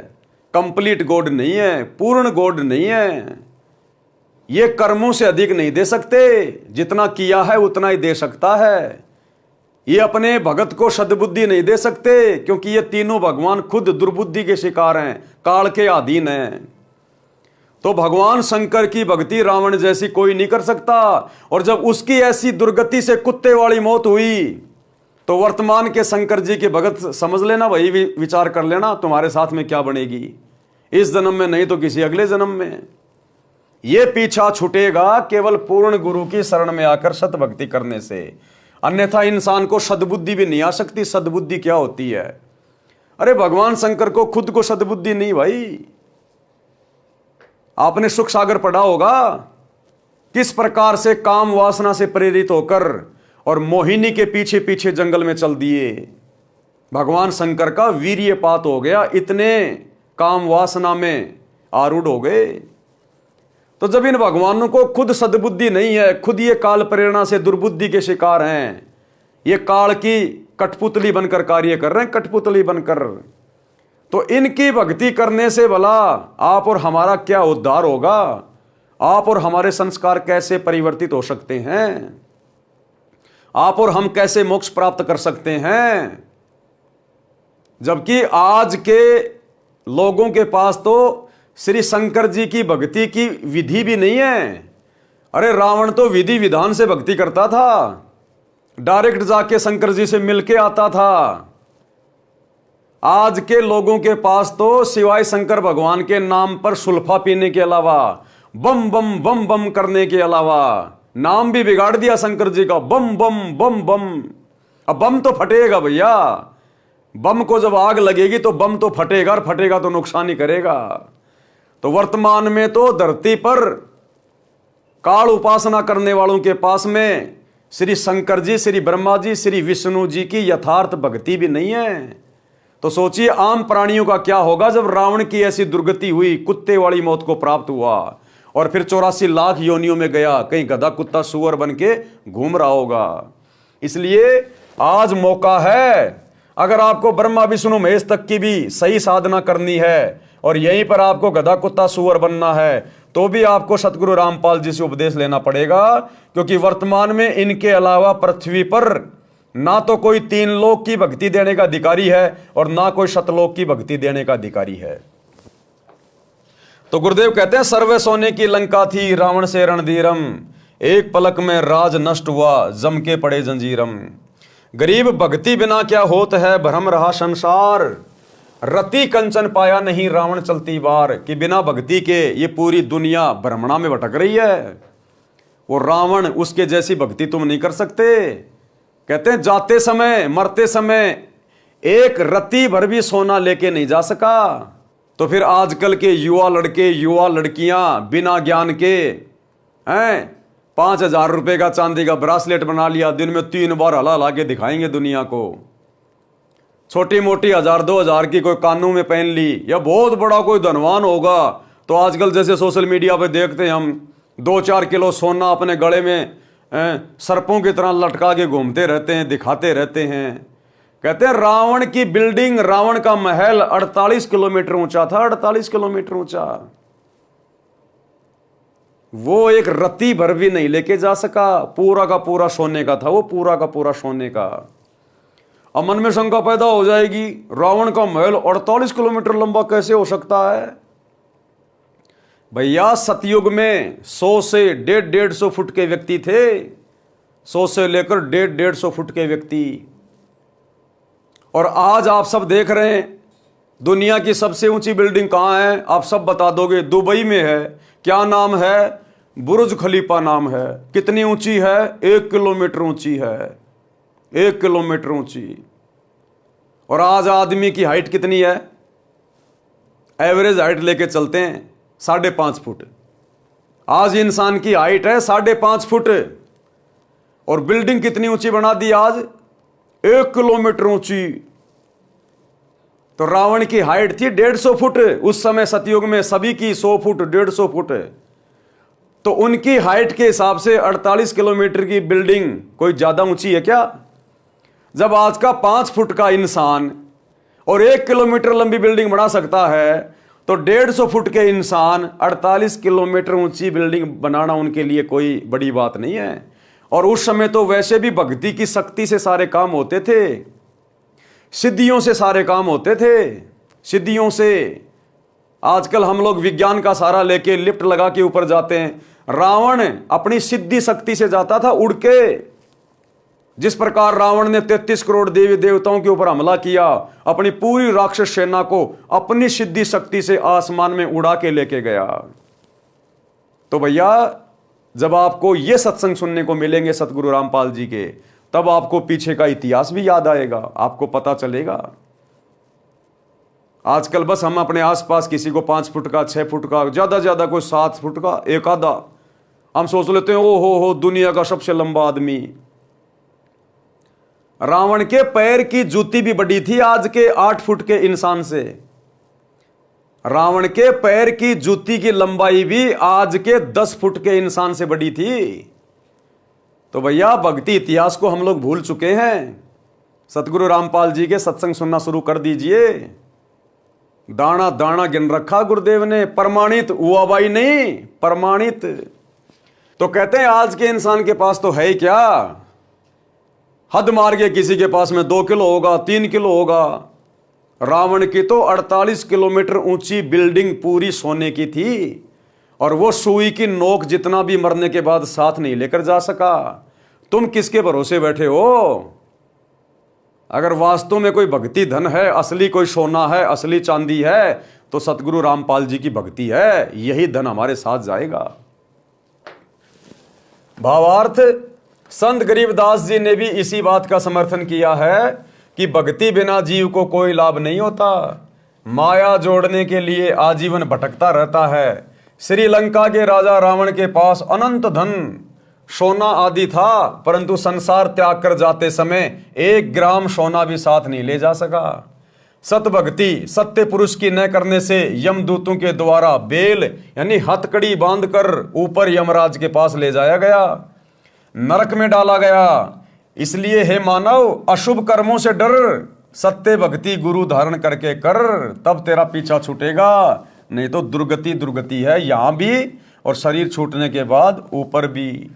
कंप्लीट गॉड नहीं है, पूर्ण गॉड नहीं है। ये कर्मों से अधिक नहीं दे सकते, जितना किया है उतना ही दे सकता है। ये अपने भगत को सद्बुद्धि नहीं दे सकते, क्योंकि ये तीनों भगवान खुद दुर्बुद्धि के शिकार हैं, काल के अधीन हैं। तो भगवान शंकर की भक्ति रावण जैसी कोई नहीं कर सकता। और जब उसकी ऐसी दुर्गति से कुत्ते वाली मौत हुई, तो वर्तमान के शंकर जी के भगत समझ लेना, वही विचार कर लेना तुम्हारे साथ में क्या बनेगी, इस जन्म में नहीं तो किसी अगले जन्म में। ये पीछा छूटेगा केवल पूर्ण गुरु की शरण में आकर सत भक्ति करने से, अन्यथा इंसान को सद्बुद्धि भी नहीं आ सकती। सद्बुद्धि क्या होती है? अरे भगवान शंकर को खुद को सद्बुद्धि नहीं भाई। आपने सुख सागर पढ़ा होगा, किस प्रकार से काम वासना से प्रेरित होकर और मोहिनी के पीछे पीछे जंगल में चल दिए। भगवान शंकर का वीर्यपात हो गया, इतने काम वासना में आरूढ़ हो गए। तो जब इन भगवानों को खुद सद्बुद्धि नहीं है, खुद ये काल प्रेरणा से दुर्बुद्धि के शिकार हैं, ये काल की कठपुतली बनकर कार्य कर रहे हैं, कठपुतली बनकर, तो इनकी भक्ति करने से भला आप और हमारा क्या उद्धार होगा? आप और हमारे संस्कार कैसे परिवर्तित हो सकते हैं? आप और हम कैसे मोक्ष प्राप्त कर सकते हैं? जबकि आज के लोगों के पास तो श्री शंकर जी की भक्ति की विधि भी नहीं है। अरे रावण तो विधि विधान से भक्ति करता था, डायरेक्ट जाके शंकर जी से मिलके आता था। आज के लोगों के पास तो सिवाय शंकर भगवान के नाम पर सुल्फा पीने के अलावा बम बम बम बम करने के अलावा नाम भी बिगाड़ दिया शंकर जी का, बम बम बम बम। अब बम तो फटेगा भैया, बम को जब आग लगेगी तो बम तो फटेगा, और फटेगा तो नुकसान ही करेगा। तो वर्तमान में तो धरती पर काल उपासना करने वालों के पास में श्री शंकर जी, श्री ब्रह्मा जी, श्री विष्णु जी की यथार्थ भक्ति भी नहीं है। तो सोचिए आम प्राणियों का क्या होगा जब रावण की ऐसी दुर्गति हुई, कुत्ते वाली मौत को प्राप्त हुआ और फिर 84 लाख योनियों में गया, कहीं गधा कुत्ता सुअर बन के घूम रहा होगा। इसलिए आज मौका है, अगर आपको ब्रह्मा विष्णु महेश तक की भी सही साधना करनी है और यहीं पर आपको गधा कुत्ता सुअर बनना है, तो भी आपको सतगुरु रामपाल जी से उपदेश लेना पड़ेगा, क्योंकि वर्तमान में इनके अलावा पृथ्वी पर ना तो कोई 3 लोक की भक्ति देने का अधिकारी है और ना कोई शतलोक की भक्ति देने का अधिकारी है। तो गुरुदेव कहते हैं सर्वे सोने की लंका थी, रावण से रणधीरम, एक पलक में राज नष्ट हुआ, जम के पड़े जंजीरम। गरीब भक्ति बिना क्या होत है, भ्रम रहा संसार, रति कंचन पाया नहीं रावण चलती बार। कि बिना भक्ति के ये पूरी दुनिया भ्रमणा में भटक रही है। वो रावण, उसके जैसी भक्ति तुम नहीं कर सकते। कहते हैं जाते समय मरते समय एक रति भर भी सोना लेके नहीं जा सका। तो फिर आजकल के युवा लड़के युवा लड़कियां बिना ज्ञान के हैं 5,000 रुपए का चांदी का ब्रासलेट बना लिया, दिन में 3 बार हला ला के दिखाएंगे दुनिया को। छोटी मोटी 1,000-2,000 की कोई कानों में पहन ली, या बहुत बड़ा कोई धनवान होगा तो आजकल जैसे सोशल मीडिया पे देखते हैं हम, 2-4 किलो सोना अपने गले में सर्पों की तरह लटका के घूमते रहते हैं, दिखाते रहते हैं। कहते हैं रावण की बिल्डिंग, रावण का महल 48 किलोमीटर ऊंचा था, 48 किलोमीटर ऊंचा। वो एक रत्ती भर भी नहीं लेके जा सका, पूरा का पूरा सोने का था वो, पूरा का पूरा सोने का। अब मन में शंका पैदा हो जाएगी, रावण का महल 48 किलोमीटर लंबा कैसे हो सकता है? भैया सतयुग में 100 से 150 फुट के व्यक्ति थे, 100 से लेकर 150 फुट के व्यक्ति। और आज आप सब देख रहे हैं दुनिया की सबसे ऊंची बिल्डिंग कहां है? आप सब बता दोगे, दुबई में है। क्या नाम है? बुर्ज खलीफा नाम है। कितनी ऊंची है? 1 किलोमीटर ऊंची है, 1 किलोमीटर ऊंची। और आज आदमी की हाइट कितनी है? एवरेज हाइट लेके चलते हैं 5.5 फुट। आज इंसान की हाइट है 5.5 फुट, और बिल्डिंग कितनी ऊंची बना दी आज? 1 किलोमीटर ऊंची। तो रावण की हाइट थी 150 फुट उस समय सतयुग में, सभी की 100 फुट 150 फुट। तो उनकी हाइट के हिसाब से 48 किलोमीटर की बिल्डिंग कोई ज्यादा ऊंची है क्या? जब आज का 5 फुट का इंसान और 1 किलोमीटर लंबी बिल्डिंग बना सकता है, तो 150 फुट के इंसान 48 किलोमीटर ऊंची बिल्डिंग बनाना उनके लिए कोई बड़ी बात नहीं है। और उस समय तो वैसे भी भक्ति की शक्ति से सारे काम होते थे, सिद्धियों से सारे काम होते थे, सिद्धियों से। आजकल हम लोग विज्ञान का सहारा लेके लिफ्ट लगा के ऊपर जाते हैं, रावण अपनी सिद्धि शक्ति से जाता था उड़ के। जिस प्रकार रावण ने 33 करोड़ देवी देवताओं के ऊपर हमला किया, अपनी पूरी राक्षस सेना को अपनी सिद्धि शक्ति से आसमान में उड़ा के लेके गया। तो भैया जब आपको ये सत्संग सुनने को मिलेंगे सतगुरु रामपाल जी के, तब आपको पीछे का इतिहास भी याद आएगा, आपको पता चलेगा। आजकल बस हम अपने आसपास किसी को 5 फुट का, 6 फुट का, ज्यादा ज्यादा कोई 7 फुट का एक आधा, हम सोच लेते हैं ओ हो दुनिया का सबसे लंबा आदमी। रावण के पैर की जूती भी बड़ी थी आज के 8 फुट के इंसान से। रावण के पैर की जूती की लंबाई भी आज के 10 फुट के इंसान से बड़ी थी। तो भैया भक्ति इतिहास को हम लोग भूल चुके हैं। सतगुरु रामपाल जी के सत्संग सुनना शुरू कर दीजिए। दाना दाना गिन रखा गुरुदेव ने, प्रमाणित हुआ भाई नहीं, प्रमाणित। तो कहते हैं आज के इंसान के पास तो है ही क्या, हद मार के किसी के पास में 2 किलो होगा, 3 किलो होगा। रावण की तो 48 किलोमीटर ऊंची बिल्डिंग पूरी सोने की थी, और वो सुई की नोक जितना भी मरने के बाद साथ नहीं लेकर जा सका। तुम किसके भरोसे बैठे हो? अगर वास्तव में कोई भक्ति धन है, असली कोई सोना है, असली चांदी है, तो सतगुरु रामपाल जी की भक्ति है, यही धन हमारे साथ जाएगा। भावार्थ, संत गरीबदास जी ने भी इसी बात का समर्थन किया है कि भक्ति बिना जीव को कोई लाभ नहीं होता। माया जोड़ने के लिए आजीवन भटकता रहता है। श्रीलंका के राजा रावण के पास अनंत धन, सोना आदि था, परंतु संसार त्याग कर जाते समय 1 ग्राम सोना भी साथ नहीं ले जा सका। सत भक्ति सत्य पुरुष की न करने से यमदूतों के द्वारा बेल यानी हथकड़ी बांधकर ऊपर यमराज के पास ले जाया गया, नरक में डाला गया। इसलिए हे मानव, अशुभ कर्मों से डर, सत्य भक्ति गुरु धारण करके कर, तब तेरा पीछा छूटेगा, नहीं तो दुर्गति दुर्गति है, यहां भी और शरीर छूटने के बाद ऊपर भी।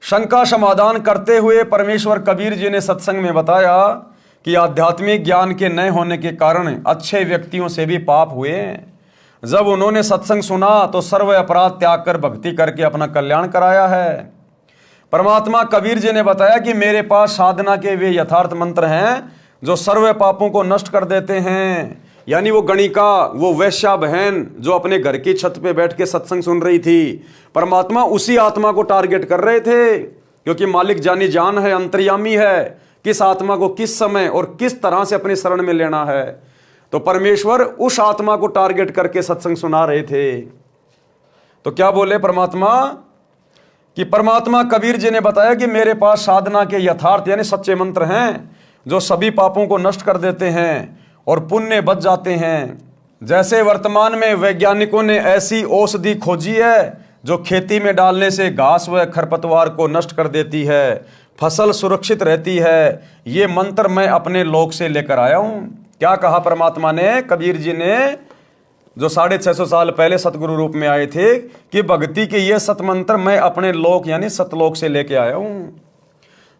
शंका समाधान करते हुए परमेश्वर कबीर जी ने सत्संग में बताया कि आध्यात्मिक ज्ञान के न होने के कारण अच्छे व्यक्तियों से भी पाप हुए। जब उन्होंने सत्संग सुना तो सर्व अपराध त्याग कर भक्ति करके अपना कल्याण कराया है। परमात्मा कबीर जी ने बताया कि मेरे पास साधना के वे यथार्थ मंत्र हैं जो सर्व पापों को नष्ट कर देते हैं। यानी वो गणिका, वो वैश्या बहन जो अपने घर की छत पे बैठ के सत्संग सुन रही थी, परमात्मा उसी आत्मा को टारगेट कर रहे थे, क्योंकि मालिक जानी जान है, अंतर्यामी है, किस आत्मा को किस समय और किस तरह से अपने शरण में लेना है। तो परमेश्वर उस आत्मा को टारगेट करके सत्संग सुना रहे थे। तो क्या बोले परमात्मा कि परमात्मा कबीर जी ने बताया कि मेरे पास साधना के यथार्थ यानी सच्चे मंत्र हैं जो सभी पापों को नष्ट कर देते हैं और पुण्य बच जाते हैं। जैसे वर्तमान में वैज्ञानिकों ने ऐसी औषधि खोजी है जो खेती में डालने से घास व खरपतवार को नष्ट कर देती है, फसल सुरक्षित रहती है, ये मंत्र मैं अपने लोक से लेकर आया हूं। क्या कहा परमात्मा ने, कबीर जी ने, जो 650 साल पहले सतगुरु रूप में आए थे, कि भक्ति के ये सतमंत्र मैं अपने लोक यानी सतलोक से लेके आया हूं।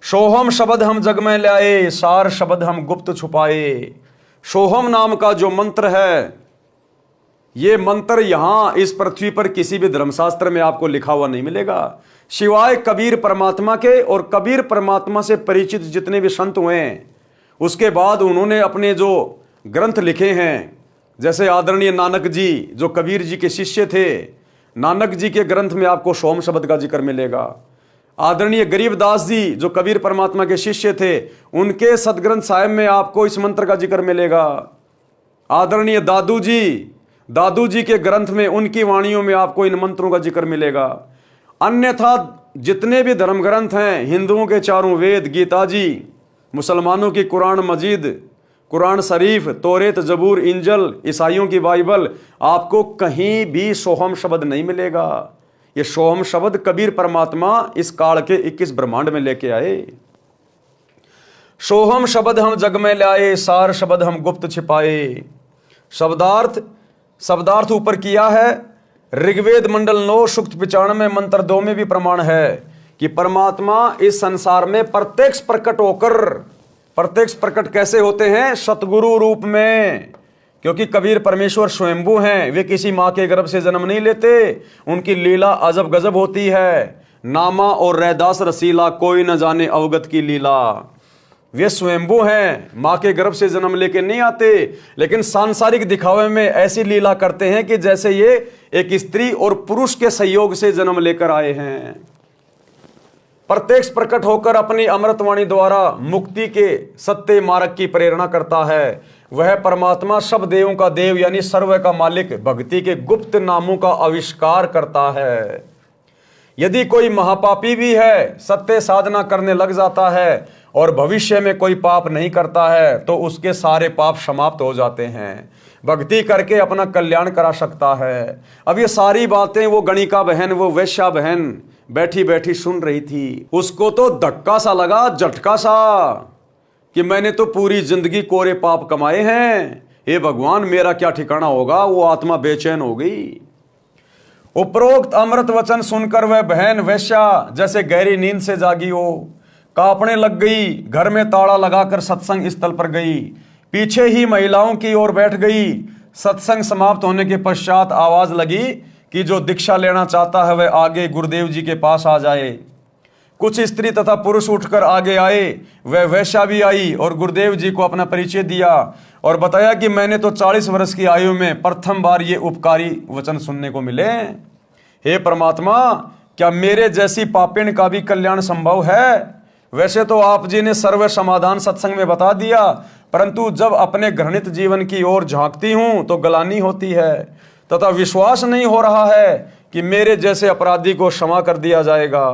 सोहम शब्द हम जग में लाए, सार शब्द हम गुप्त छुपाए। सोहम नाम का जो मंत्र है, ये मंत्र यहां इस पृथ्वी पर किसी भी धर्मशास्त्र में आपको लिखा हुआ नहीं मिलेगा, सिवाय कबीर परमात्मा के। और कबीर परमात्मा से परिचित जितने भी संत हुए हैं, उसके बाद उन्होंने अपने जो ग्रंथ लिखे हैं, जैसे आदरणीय नानक जी जो कबीर जी के शिष्य थे, नानक जी के ग्रंथ में आपको सोम शब्द का जिक्र मिलेगा। आदरणीय गरीबदास जी जो कबीर परमात्मा के शिष्य थे, उनके सदग्रंथ साहिब में आपको इस मंत्र का जिक्र मिलेगा। आदरणीय दादू जी के ग्रंथ में, उनकी वाणियों में आपको इन मंत्रों का जिक्र मिलेगा। अन्यथा जितने भी धर्म ग्रंथ हैं, हिंदुओं के 4 वेद, गीता जी, मुसलमानों की कुरान मजीद, कुरान शरीफ, तौरेत, जबूर, इंजल, ईसाइयों की बाइबल, आपको कहीं भी सोहम शब्द नहीं मिलेगा। ये सोहम शब्द कबीर परमात्मा इस काल के 21 ब्रह्मांड में लेके आए। सोहम शब्द हम जग में लाए, सार शब्द हम गुप्त छिपाए। शब्दार्थ ऊपर किया है। ऋग्वेद मंडल 9 सूक्त 95 मंत्र 2 में भी प्रमाण है कि परमात्मा इस संसार में प्रत्यक्ष प्रकट होकर, प्रत्यक्ष प्रकट कैसे होते हैं? सतगुरु रूप में। क्योंकि कबीर परमेश्वर स्वयंभू हैं, वे किसी मां के गर्भ से जन्म नहीं लेते। उनकी लीला अजब गजब होती है। नामा और रैदास रसीला, कोई न जाने अवगत की लीला। वे स्वयंभू हैं, मां के गर्भ से जन्म लेके नहीं आते, लेकिन सांसारिक दिखावे में ऐसी लीला करते हैं कि जैसे ये एक स्त्री और पुरुष के सहयोग से जन्म लेकर आए हैं। प्रत्यक्ष प्रकट होकर अपनी अमृतवाणी द्वारा मुक्ति के सत्य मार्ग की प्रेरणा करता है। वह परमात्मा सब देवों का देव यानी सर्व का मालिक, भक्ति के गुप्त नामों का आविष्कार करता है। यदि कोई महापापी भी है, सत्य साधना करने लग जाता है और भविष्य में कोई पाप नहीं करता है, तो उसके सारे पाप समाप्त हो जाते हैं। भक्ति करके अपना कल्याण करा सकता है। अब ये सारी बातें वो गणिका बहन, वो वैश्या बहन बैठी बैठी सुन रही थी। उसको तो धक्का सा लगा, झटका सा, कि मैंने तो पूरी जिंदगी कोरे पाप कमाए हैं, हे भगवान मेरा क्या ठिकाना होगा। वो आत्मा बेचैन हो गई। उपरोक्त अमृत वचन सुनकर वह बहन वैश्या जैसे गहरी नींद से जागी हो, कांपने लग गई। घर में ताला लगाकर सत्संग स्थल पर गई, पीछे ही महिलाओं की ओर बैठ गई। सत्संग समाप्त होने के पश्चात आवाज लगी कि जो दीक्षा लेना चाहता है वह आगे गुरुदेव जी के पास आ जाए। कुछ स्त्री तथा पुरुष उठकर आगे आए, वह वैश्या भी आई और गुरुदेव जी को अपना परिचय दिया और बताया कि मैंने तो 40 वर्ष की आयु में प्रथम बार ये उपकारी वचन सुनने को मिले। हे परमात्मा, क्या मेरे जैसी पापिन का भी कल्याण संभव है? वैसे तो आप जी ने सर्व समाधान सत्संग में बता दिया, परंतु जब अपने घृणित जीवन की ओर झांकती हूं तो गलानी होती है तथा विश्वास नहीं हो रहा है कि मेरे जैसे अपराधी को क्षमा कर दिया जाएगा।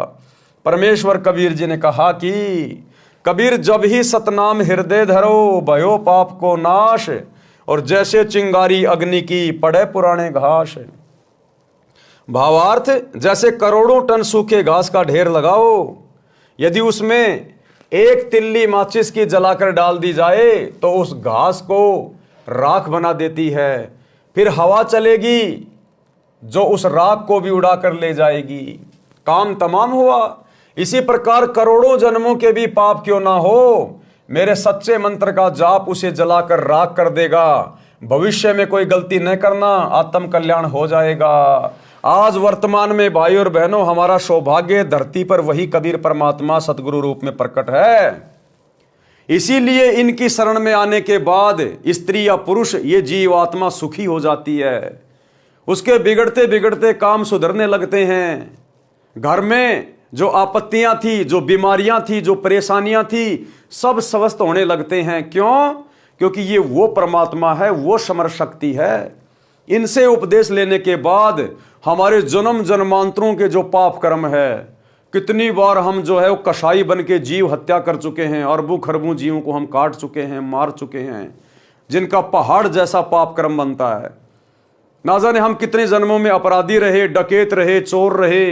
परमेश्वर कबीर जी ने कहा कि कबीर, जब ही सतनाम हृदय धरो भयो पाप को नाश, और जैसे चिंगारी अग्नि की पड़े पुराने घास। भावार्थ, जैसे करोड़ों टन सूखे घास का ढेर लगाओ, यदि उसमें एक तिल्ली माचिस की जलाकर डाल दी जाए तो उस घास को राख बना देती है। फिर हवा चलेगी जो उस राख को भी उड़ाकर ले जाएगी। काम तमाम हुआ। इसी प्रकार करोड़ों जन्मों के भी पाप क्यों ना हो, मेरे सच्चे मंत्र का जाप उसे जलाकर राख कर देगा। भविष्य में कोई गलती न करना, आत्म कल्याण हो जाएगा। आज वर्तमान में भाई और बहनों, हमारा सौभाग्य धरती पर वही कबीर परमात्मा सतगुरु रूप में प्रकट है। इसीलिए इनकी शरण में आने के बाद स्त्री या पुरुष ये जीवात्मा सुखी हो जाती है। उसके बिगड़ते बिगड़ते काम सुधरने लगते हैं। घर में जो आपत्तियां थी, जो बीमारियां थी, जो परेशानियां थी, सब स्वस्थ होने लगते हैं। क्यों? क्योंकि ये वो परमात्मा है, वो समर शक्ति है। इनसे उपदेश लेने के बाद हमारे जन्म जन्मांतरों के जो पाप कर्म है, कितनी बार हम जो है वो कसाई बन के जीव हत्या कर चुके हैं, अरबों खरबों जीवों को हम काट चुके हैं, मार चुके हैं, जिनका पहाड़ जैसा पाप कर्म बनता है। ना जाने हम कितने जन्मों में अपराधी रहे, डकैत रहे, चोर रहे,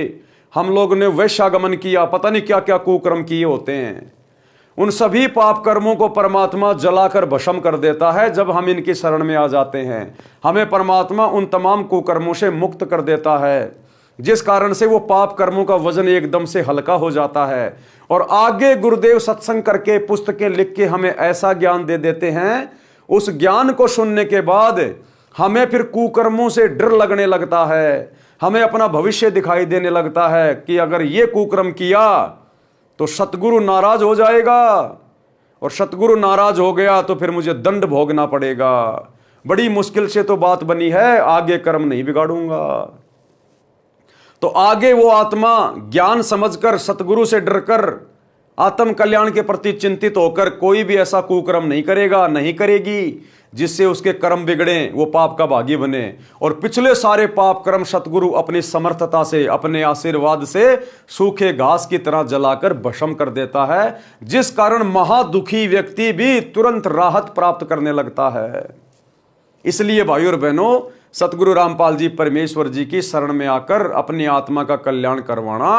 हम लोग ने वैश्यागमन किया, पता नहीं क्या क्या कुकर्म किए होते हैं। उन सभी पाप कर्मों को परमात्मा जलाकर भस्म कर देता है जब हम इनकी शरण में आ जाते हैं। हमें परमात्मा उन तमाम कुकर्मों से मुक्त कर देता है, जिस कारण से वो पाप कर्मों का वजन एकदम से हल्का हो जाता है। और आगे गुरुदेव सत्संग करके, पुस्तकें लिख के हमें ऐसा ज्ञान दे देते हैं, उस ज्ञान को सुनने के बाद हमें फिर कुकर्मों से डर लगने लगता है। हमें अपना भविष्य दिखाई देने लगता है कि अगर ये कुकर्म किया तो सतगुरु नाराज हो जाएगा, और सतगुरु नाराज हो गया तो फिर मुझे दंड भोगना पड़ेगा। बड़ी मुश्किल से तो बात बनी है, आगे कर्म नहीं बिगाड़ूंगा। तो आगे वो आत्मा ज्ञान समझकर, सतगुरु से डरकर, आत्म कल्याण के प्रति चिंतित होकर कोई भी ऐसा कुकर्म नहीं करेगा, नहीं करेगी, जिससे उसके कर्म बिगड़े, वो पाप का भागी बने। और पिछले सारे पाप कर्म सतगुरु अपनी समर्थता से, अपने आशीर्वाद से सूखे घास की तरह जलाकर भस्म कर देता है, जिस कारण महादुखी व्यक्ति भी तुरंत राहत प्राप्त करने लगता है। इसलिए भाइयों और बहनों, सतगुरु रामपाल जी परमेश्वर जी की शरण में आकर अपनी आत्मा का कल्याण करवाना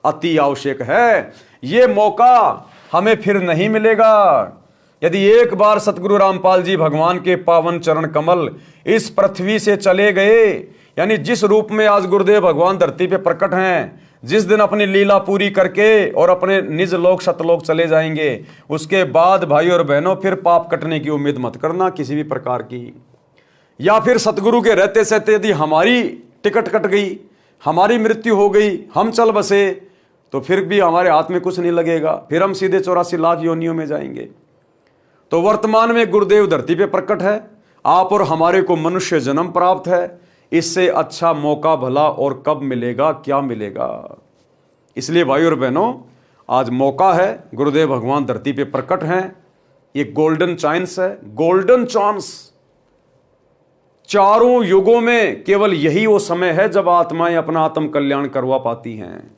अति आवश्यक है। ये मौका हमें फिर नहीं मिलेगा। यदि एक बार सतगुरु रामपाल जी भगवान के पावन चरण कमल इस पृथ्वी से चले गए, यानी जिस रूप में आज गुरुदेव भगवान धरती पे प्रकट हैं, जिस दिन अपनी लीला पूरी करके और अपने निज लोक सतलोक चले जाएंगे, उसके बाद भाई और बहनों फिर पाप कटने की उम्मीद मत करना किसी भी प्रकार की। या फिर सतगुरु के रहते सहते यदि हमारी टिकट कट गई, हमारी मृत्यु हो गई, हम चल बसे, तो फिर भी हमारे हाथ में कुछ नहीं लगेगा, फिर हम सीधे 84 लाख योनियों में जाएंगे। तो वर्तमान में गुरुदेव धरती पे प्रकट है, आप और हमारे को मनुष्य जन्म प्राप्त है। इससे अच्छा मौका भला और कब मिलेगा, क्या मिलेगा। इसलिए भाई और बहनों, आज मौका है, गुरुदेव भगवान धरती पे प्रकट हैं। ये गोल्डन चांस है, गोल्डन चांस। चारों युगों में केवल यही वो समय है जब आत्माएं अपना आत्म कल्याण करवा पाती हैं।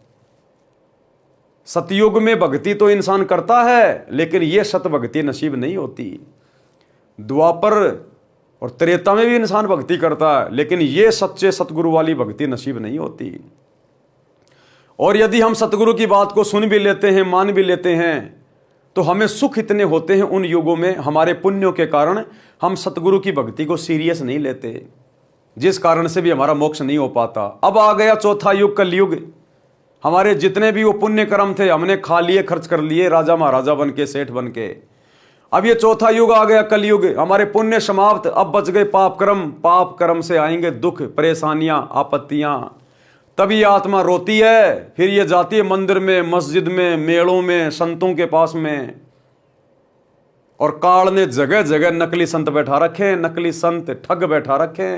सतयुग में भक्ति तो इंसान करता है, लेकिन यह सत भक्ति नसीब नहीं होती। द्वापर और त्रेता में भी इंसान भक्ति करता है, लेकिन यह सच्चे सतगुरु वाली भक्ति नसीब नहीं होती। और यदि हम सतगुरु की बात को सुन भी लेते हैं, मान भी लेते हैं, तो हमें सुख इतने होते हैं उन युगों में, हमारे पुण्यों के कारण हम सतगुरु की भक्ति को सीरियस नहीं लेते, जिस कारण से भी हमारा मोक्ष नहीं हो पाता। अब आ गया चौथा युग, कलयुग। हमारे जितने भी वो पुण्य कर्म थे हमने खा लिए, खर्च कर लिए, राजा महाराजा बन के, सेठ बन के। अब ये चौथा युग आ गया, कलयुग। हमारे पुण्य समाप्त, अब बच गए पाप कर्म। पाप कर्म से आएंगे दुख, परेशानियां, आपत्तियां। तब ये आत्मा रोती है, फिर ये जाती है मंदिर में, मस्जिद में, मेलों में, संतों के पास में। और काल ने जगह जगह नकली संत बैठा रखे, नकली संत ठग बैठा रखे,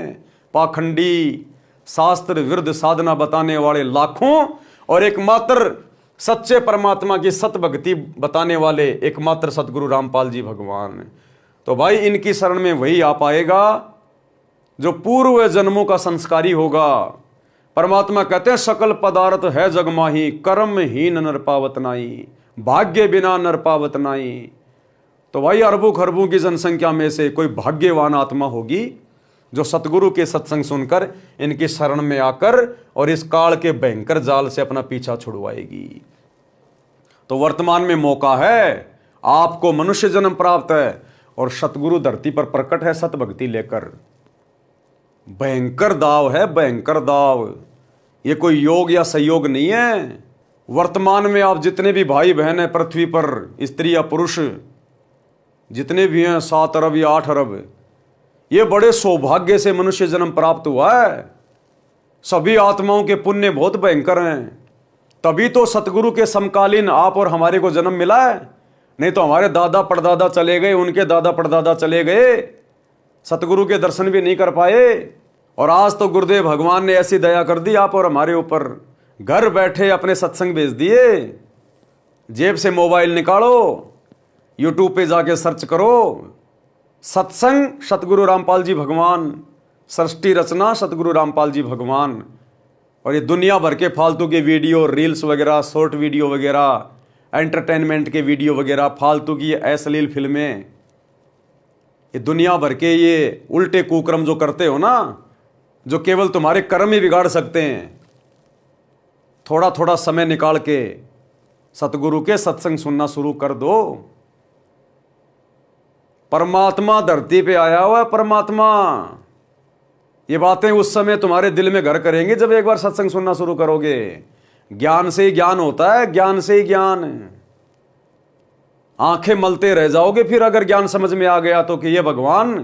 पाखंडी, शास्त्र विरुद्ध साधना बताने वाले लाखों, और एकमात्र सच्चे परमात्मा की सत भक्ति बताने वाले एकमात्र सतगुरु रामपाल जी भगवान। तो भाई इनकी शरण में वही आ पाएगा जो पूर्व जन्मों का संस्कारी होगा। परमात्मा कहते हैं सकल पदार्थ है जग माही, कर्म हीन नर पावत नाई, भाग्य बिना नर पावत नाई। तो भाई अरबों खरबों की जनसंख्या में से कोई भाग्यवान आत्मा होगी जो सतगुरु के सत्संग सुनकर इनकी शरण में आकर और इस काल के भयंकर जाल से अपना पीछा छुड़वाएगी। तो वर्तमान में मौका है, आपको मनुष्य जन्म प्राप्त है और सतगुरु धरती पर प्रकट है सत भक्ति लेकर। भयंकर दाव है, भयंकर दाव। ये कोई योग या संयोग नहीं है। वर्तमान में आप जितने भी भाई बहन हैं पृथ्वी पर, स्त्री या पुरुष जितने भी हैं, 7 अरब या 8 अरब, ये बड़े सौभाग्य से मनुष्य जन्म प्राप्त हुआ है। सभी आत्माओं के पुण्य बहुत भयंकर हैं, तभी तो सतगुरु के समकालीन आप और हमारे को जन्म मिला है। नहीं तो हमारे दादा परदादा चले गए, उनके दादा परदादा चले गए, सतगुरु के दर्शन भी नहीं कर पाए। और आज तो गुरुदेव भगवान ने ऐसी दया कर दी आप और हमारे ऊपर, घर बैठे अपने सत्संग भेज दिए। जेब से मोबाइल निकालो, यूट्यूब पे जाके सर्च करो, सत्संग सतगुरु रामपाल जी भगवान, सृष्टि रचना सतगुरु रामपाल जी भगवान। और ये दुनिया भर के फालतू के वीडियो, रील्स वगैरह, शॉर्ट वीडियो वगैरह, एंटरटेनमेंट के वीडियो वगैरह, फालतू की अश्लील फिल्में, ये दुनिया भर के ये उल्टे कुकर्म जो करते हो ना, जो केवल तुम्हारे कर्म ही बिगाड़ सकते हैं। थोड़ा थोड़ा समय निकाल के सतगुरु के सत्संग सुनना शुरू कर दो। परमात्मा धरती पे आया हुआ है, परमात्मा। ये बातें उस समय तुम्हारे दिल में घर करेंगे जब एक बार सत्संग सुनना शुरू करोगे। ज्ञान से ही ज्ञान होता है, ज्ञान से ही ज्ञान। आंखें मलते रह जाओगे फिर अगर ज्ञान समझ में आ गया तो कि ये भगवान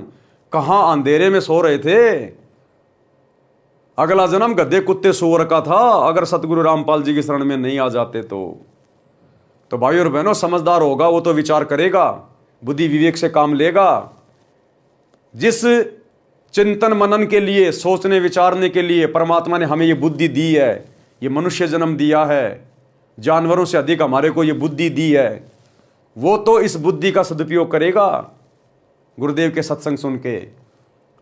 कहां अंधेरे में सो रहे थे। अगला जन्म गधे कुत्ते सूअर का था अगर सतगुरु रामपाल जी की शरण में नहीं आ जाते तो भाई और बहनों, समझदार होगा वो तो विचार करेगा, बुद्धि विवेक से काम लेगा। जिस चिंतन मनन के लिए, सोचने विचारने के लिए परमात्मा ने हमें ये बुद्धि दी है, ये मनुष्य जन्म दिया है, जानवरों से अधिक हमारे को ये बुद्धि दी है, वो तो इस बुद्धि का सदुपयोग करेगा गुरुदेव के सत्संग सुन के।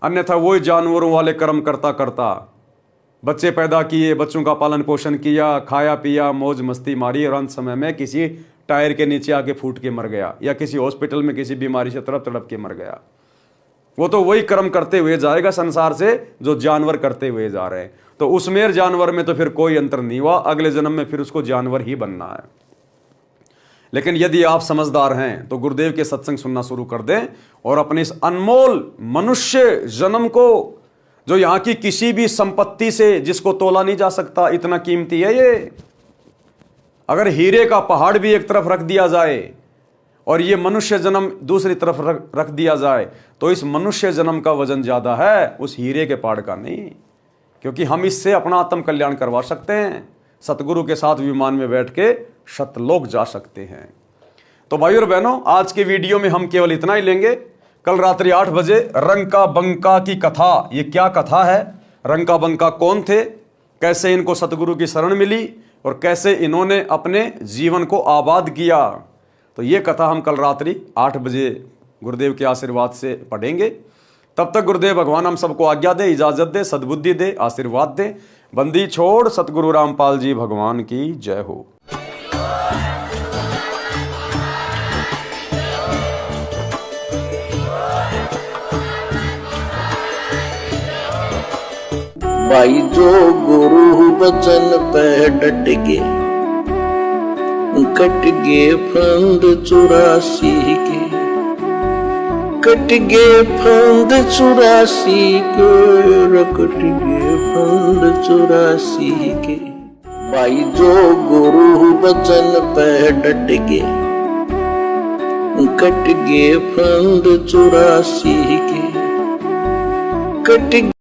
अन्यथा वही जानवरों वाले कर्म करता करता, बच्चे पैदा किए, बच्चों का पालन पोषण किया, खाया पिया, मौज मस्ती मारी, और अंत समय में किसी टायर के नीचे आके फूट के मर गया या किसी हॉस्पिटल में किसी बीमारी से तड़प तड़प के मर गया। वो तो वही कर्म करते हुए जाएगा संसार से जो जानवर करते हुए जा रहे हैं। तो उसमें जानवर में तो फिर कोई अंतर नहीं हुआ, अगले जन्म में फिर उसको जानवर ही बनना है। लेकिन यदि आप समझदार हैं तो गुरुदेव के सत्संग सुनना शुरू कर दें और अपने इस अनमोल मनुष्य जन्म को, जो यहाँ की किसी भी संपत्ति से जिसको तोला नहीं जा सकता, इतना कीमती है ये। अगर हीरे का पहाड़ भी एक तरफ रख दिया जाए और ये मनुष्य जन्म दूसरी तरफ रख दिया जाए तो इस मनुष्य जन्म का वजन ज्यादा है उस हीरे के पहाड़ का नहीं, क्योंकि हम इससे अपना आत्म कल्याण करवा सकते हैं। सतगुरु के साथ विमान में बैठ के शतलोक जा सकते हैं। तो भाई और बहनों, आज के वीडियो में हम केवल इतना ही लेंगे। कल रात्रि 8 बजे रंका बंका की कथा, ये क्या कथा है, रंका बंका कौन थे, कैसे इनको सतगुरु की शरण मिली और कैसे इन्होंने अपने जीवन को आबाद किया, तो ये कथा हम कल रात्रि 8 बजे गुरुदेव के आशीर्वाद से पढ़ेंगे। तब तक गुरुदेव भगवान हम सबको आज्ञा दे, इजाजत दे, सद्बुद्धि दे, आशीर्वाद दे। बंदी छोड़ सतगुरु रामपाल जी भगवान की जय हो। भाई जो गुरु बचन पे डट के, कट गे फंद 84 के, कट गे फंद 84 के, कट गे फंद 84 के। भाई जो गुरु बचन पे डट के, कट गे फंद 84 के, कट